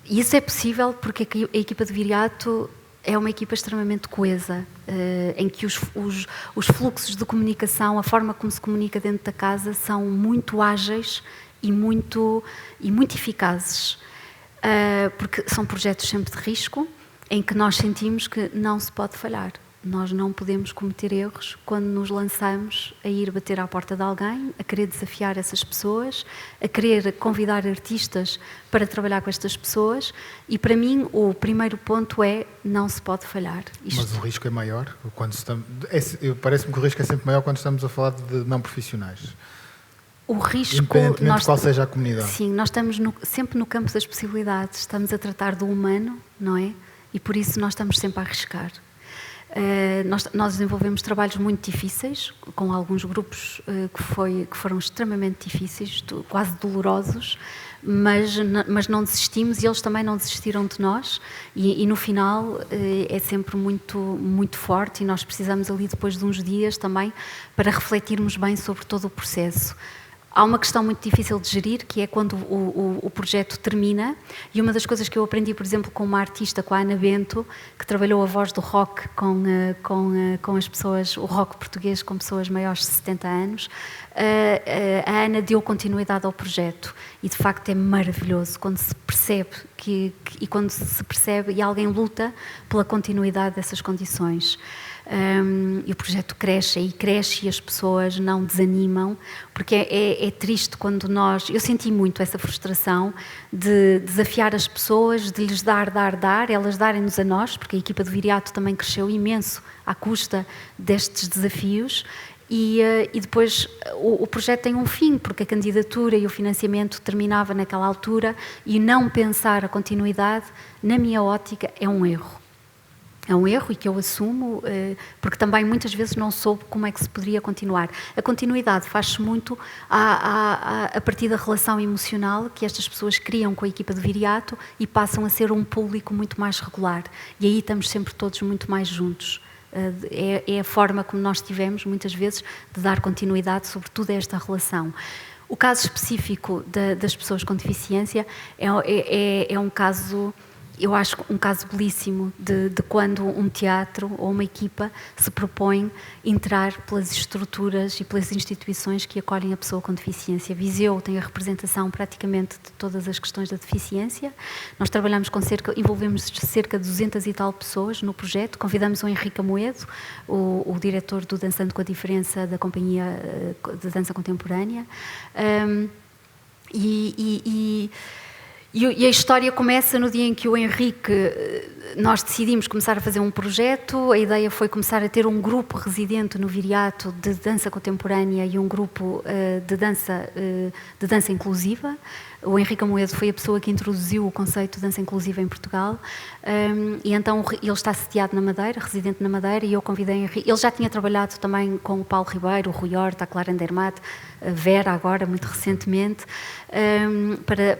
E isso é possível porque a equipa de Viriato é uma equipa extremamente coesa, em que os fluxos de comunicação, a forma como se comunica dentro da casa, são muito ágeis e muito eficazes, porque são projetos sempre de risco, em que nós sentimos que não se pode falhar. Nós não podemos cometer erros quando nos lançamos a ir bater à porta de alguém, a querer desafiar essas pessoas, a querer convidar artistas para trabalhar com estas pessoas. E para mim o primeiro ponto é não se pode falhar. Mas o risco é maior? Parece-me que o risco é sempre maior quando estamos a falar de não profissionais. O risco, independentemente de qual seja a comunidade. Sim, nós estamos sempre no campo das possibilidades. Estamos a tratar do humano, não é? E por isso nós estamos sempre a arriscar. Nós desenvolvemos trabalhos muito difíceis, com alguns grupos que foram extremamente difíceis, quase dolorosos, mas não desistimos e eles também não desistiram de nós e no final é sempre muito, muito forte e nós precisamos ali depois de uns dias também para refletirmos bem sobre todo o processo. Há uma questão muito difícil de gerir, que é quando o projeto termina, e uma das coisas que eu aprendi, por exemplo, com uma artista, com a Ana Bento, que trabalhou a voz do rock com as pessoas, o rock português com pessoas maiores de 70 anos, a Ana deu continuidade ao projeto, e de facto é maravilhoso quando se percebe e alguém luta pela continuidade dessas condições. E o projeto cresce e as pessoas não desanimam, porque é triste quando eu senti muito essa frustração de desafiar as pessoas, de lhes dar, elas darem-nos a nós, porque a equipa do Viriato também cresceu imenso à custa destes desafios. E depois o projeto tem um fim, porque a candidatura e o financiamento terminava naquela altura e não pensar a continuidade, na minha ótica, é um erro. É um erro e que eu assumo, porque também muitas vezes não soube como é que se poderia continuar. A continuidade faz-se muito a partir da relação emocional que estas pessoas criam com a equipa de Viriato e passam a ser um público muito mais regular. E aí estamos sempre todos muito mais juntos. É a forma como nós tivemos, muitas vezes, de dar continuidade, sobretudo a esta relação. O caso específico das pessoas com deficiência é um caso... Eu acho um caso belíssimo de quando um teatro ou uma equipa se propõe entrar pelas estruturas e pelas instituições que acolhem a pessoa com deficiência. Viseu tem a representação praticamente de todas as questões da deficiência. Nós trabalhamos envolvemos cerca de 200 e tal pessoas no projeto. Convidamos o Henrique Amoedo, o diretor do Dançando com a Diferença da Companhia de Dança Contemporânea. E a história começa no dia em que o Henrique, nós decidimos começar a fazer um projeto. A ideia foi começar a ter um grupo residente no Viriato de dança contemporânea e um grupo de dança inclusiva. O Henrique Amoedo foi a pessoa que introduziu o conceito de dança inclusiva em Portugal, e então ele está sediado na Madeira, residente na Madeira, e eu convidei Henrique. Ele já tinha trabalhado também com o Paulo Ribeiro, o Rui Horta, a Clara Andermatt, a Vera agora, muito recentemente,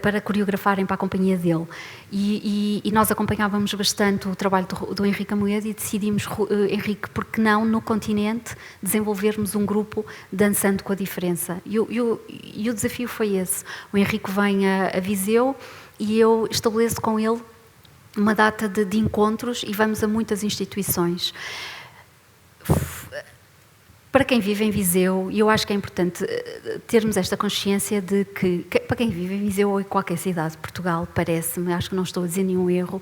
para coreografarem para a companhia dele. E nós acompanhávamos bastante o trabalho do Henrique Amoedo e decidimos, Henrique, por que não no continente desenvolvermos um grupo dançando com a diferença? E o desafio foi esse. O Henrique vem a Viseu e eu estabeleço com ele uma data de encontros e vamos a muitas instituições. Para quem vive em Viseu, e eu acho que é importante termos esta consciência de que para quem vive em Viseu ou em qualquer cidade de Portugal, parece-me, acho que não estou a dizer nenhum erro,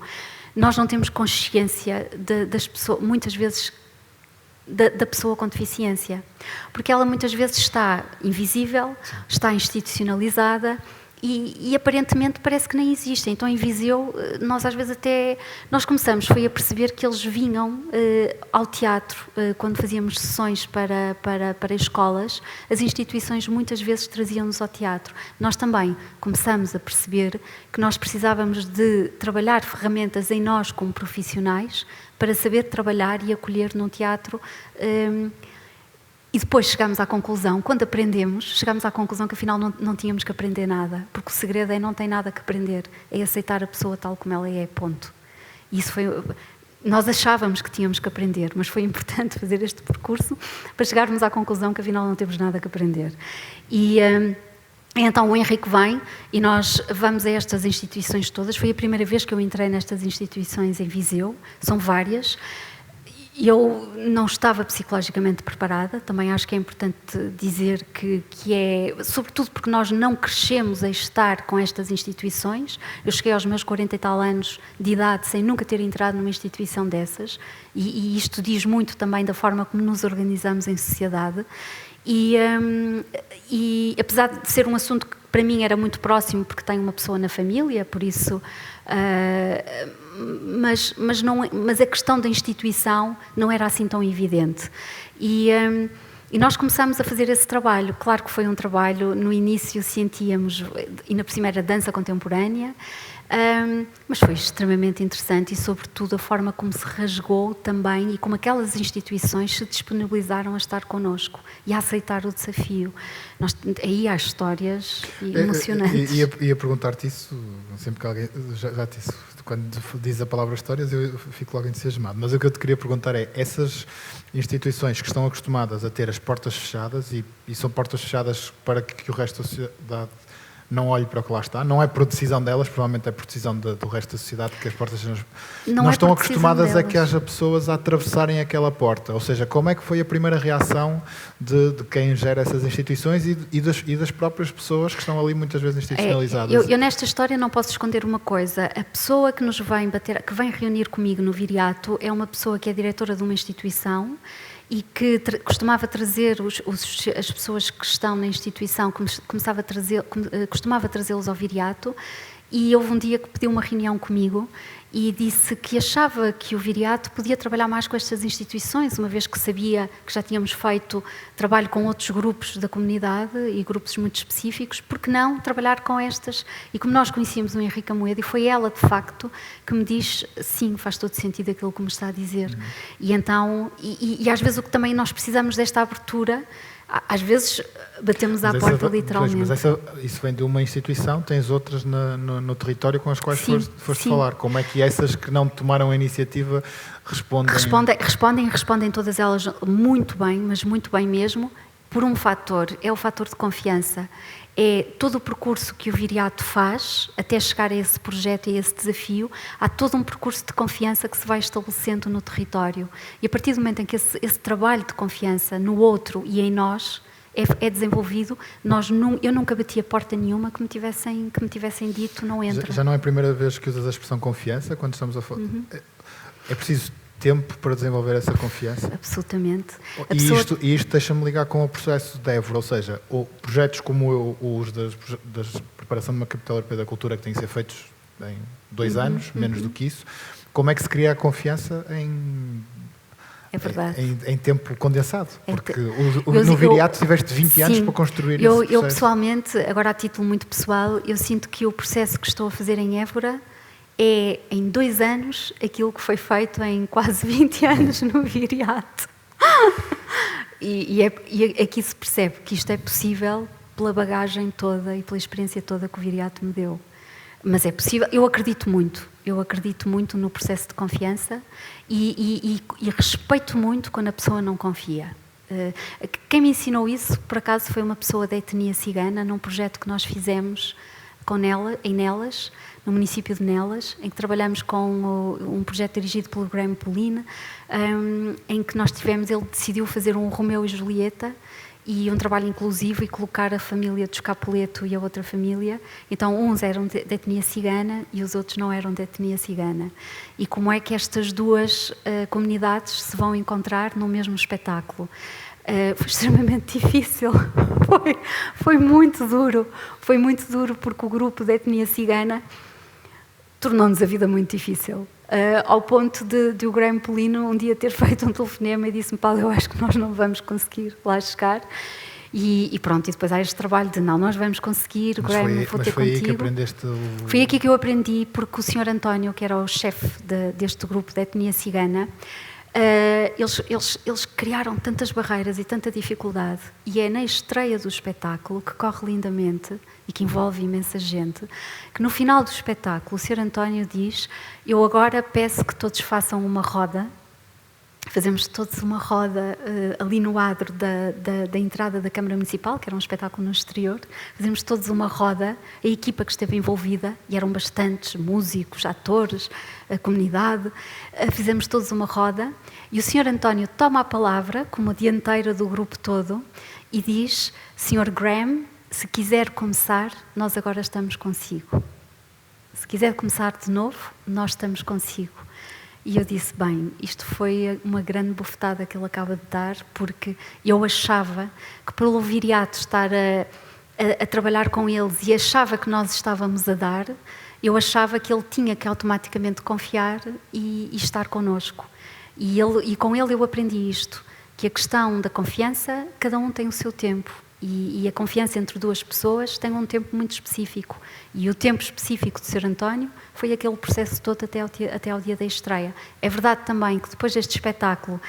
nós não temos consciência das pessoas, muitas vezes, da pessoa com deficiência, porque ela muitas vezes está invisível, está institucionalizada e aparentemente parece que nem existe. Então em Viseu nós às vezes nós começamos a perceber que eles vinham ao teatro quando fazíamos sessões para escolas. As instituições muitas vezes traziam-nos ao teatro. Nós também começamos a perceber que nós precisávamos de trabalhar ferramentas em nós como profissionais para saber trabalhar e acolher num teatro. E depois chegámos à conclusão, quando aprendemos, chegámos à conclusão que afinal não tínhamos que aprender nada, porque o segredo é não tem nada que aprender, é aceitar a pessoa tal como ela é, ponto. E isso foi... Nós achávamos que tínhamos que aprender, mas foi importante fazer este percurso para chegarmos à conclusão que afinal não temos nada que aprender. E então o Henrique vem e nós vamos a estas instituições todas. Foi a primeira vez que eu entrei nestas instituições em Viseu, são várias. Eu não estava psicologicamente preparada, também acho que é importante dizer que é, sobretudo porque nós não crescemos a estar com estas instituições. Eu cheguei aos meus 40 e tal anos de idade sem nunca ter entrado numa instituição dessas, e isto diz muito também da forma como nos organizamos em sociedade. E apesar de ser um assunto que para mim era muito próximo, porque tenho uma pessoa na família, por isso... Mas a questão da instituição não era assim tão evidente. E nós começámos a fazer esse trabalho. Claro que foi um trabalho, no início sentíamos, e na primeira dança contemporânea, mas foi extremamente interessante e, sobretudo, a forma como se rasgou também e como aquelas instituições se disponibilizaram a estar connosco e a aceitar o desafio. Aí há histórias emocionantes. Ia perguntar-te isso, sempre que alguém já te disse, quando diz a palavra histórias eu fico logo entusiasmado, mas o que eu te queria perguntar é, essas instituições que estão acostumadas a ter as portas fechadas e são portas fechadas para que o resto da sociedade não olhe para o que lá está, não é por decisão delas, provavelmente é por decisão do resto da sociedade que as portas não estão acostumadas a que haja pessoas a atravessarem aquela porta, ou seja, como é que foi a primeira reação de quem gera essas instituições e das próprias pessoas que estão ali muitas vezes institucionalizadas? Eu nesta história não posso esconder uma coisa, a pessoa que nos vem bater, que vem reunir comigo no Viriato é uma pessoa que é diretora de uma instituição e que costumava trazer as pessoas que estão na instituição, costumava trazê-los ao Viriato, e houve um dia que pediu uma reunião comigo e disse que achava que o Viriato podia trabalhar mais com estas instituições, uma vez que sabia que já tínhamos feito trabalho com outros grupos da comunidade e grupos muito específicos, por que não trabalhar com estas? E como nós conhecíamos o Henrique Amoedo, e foi ela, de facto, que me diz, sim, faz todo sentido aquilo que me está a dizer. E então, e às vezes o que também nós precisamos desta abertura, às vezes batemos à porta literalmente. Mas isso vem de uma instituição, tens outras no território com as quais foste falar. Como é que essas que não tomaram a iniciativa respondem? Respondem todas elas muito bem, mas muito bem mesmo, por um fator, é o fator de confiança. É todo o percurso que o Viriato faz até chegar a esse projeto e a esse desafio, há todo um percurso de confiança que se vai estabelecendo no território. E a partir do momento em que esse trabalho de confiança no outro e em nós é desenvolvido, eu nunca bati a porta nenhuma que me tivessem dito não entra. Já não é a primeira vez que usas a expressão confiança quando estamos a falar. É preciso tempo para desenvolver essa confiança? Absolutamente. E isto deixa-me ligar com o processo de Évora, ou seja, projetos como os da preparação de uma capital europeia da cultura que têm que ser feitos em 2 anos, menos do que isso, como é que se cria a confiança em tempo condensado? Porque no Viriato tiveste 20 anos para construir esse processo. Eu pessoalmente, agora a título muito pessoal, eu sinto que o processo que estou a fazer em Évora é, em 2 anos, aquilo que foi feito em quase 20 anos no Viriato. E aqui se percebe que isto é possível pela bagagem toda e pela experiência toda que o Viriato me deu. Mas é possível, eu acredito muito no processo de confiança e respeito muito quando a pessoa não confia. Quem me ensinou isso, por acaso, foi uma pessoa da etnia cigana, num projeto que nós fizemos em Nelas, no município de Nelas, em que trabalhamos com um projeto dirigido pelo Graham Pauline, em que ele decidiu fazer um Romeu e Julieta e um trabalho inclusivo e colocar a família do Escapuleto e a outra família. Então, uns eram de etnia cigana e os outros não eram de etnia cigana. E como é que estas duas comunidades se vão encontrar no mesmo espetáculo? Foi extremamente difícil, foi muito duro porque o grupo da etnia cigana tornou-nos a vida muito difícil, ao ponto de o Graham Pauline um dia ter feito um telefonema e disse-me: Paulo, eu acho que nós não vamos conseguir lá chegar. E pronto, e depois há este trabalho de nós vamos conseguir, Graham, vou ter contigo. Foi aí que aprendeste Foi aqui que eu aprendi, porque o Sr. António, que era o chefe deste grupo da etnia cigana, eles criaram tantas barreiras e tanta dificuldade, e é na estreia do espetáculo, que corre lindamente e que envolve imensa gente, que no final do espetáculo o Sr. António diz: eu agora peço que todos façam uma roda. Fazemos todos uma roda ali no adro da entrada da Câmara Municipal, que era um espetáculo no exterior. Fazemos todos uma roda, a equipa que esteve envolvida, e eram bastantes músicos, atores, a comunidade, fizemos todos uma roda, e o Sr. António toma a palavra como dianteira do grupo todo e diz: Sr. Graham, se quiser começar, nós agora estamos consigo. Se quiser começar de novo, nós estamos consigo. E eu disse: bem, isto foi uma grande bufetada que ele acaba de dar, porque eu achava que pelo Viriato estar a trabalhar com eles e achava que nós estávamos a dar, eu achava que ele tinha que automaticamente confiar e estar connosco. E com ele eu aprendi isto, que a questão da confiança, cada um tem o seu tempo. E a confiança entre duas pessoas tem um tempo muito específico. E o tempo específico do Sr. António foi aquele processo todo até ao dia da estreia. É verdade também que depois deste espetáculo,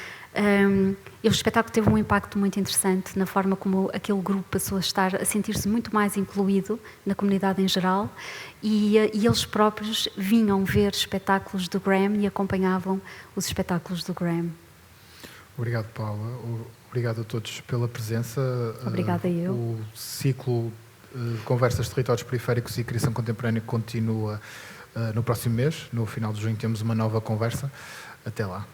o espetáculo teve um impacto muito interessante na forma como aquele grupo passou a sentir-se muito mais incluído na comunidade em geral, e eles próprios vinham ver espetáculos do Graham e acompanhavam os espetáculos do Graham. Obrigado, Paula. Obrigado a todos pela presença. Obrigada eu. O ciclo Conversas de Territórios Periféricos e Criação Contemporânea continua no próximo mês. No final de junho temos uma nova conversa. Até lá.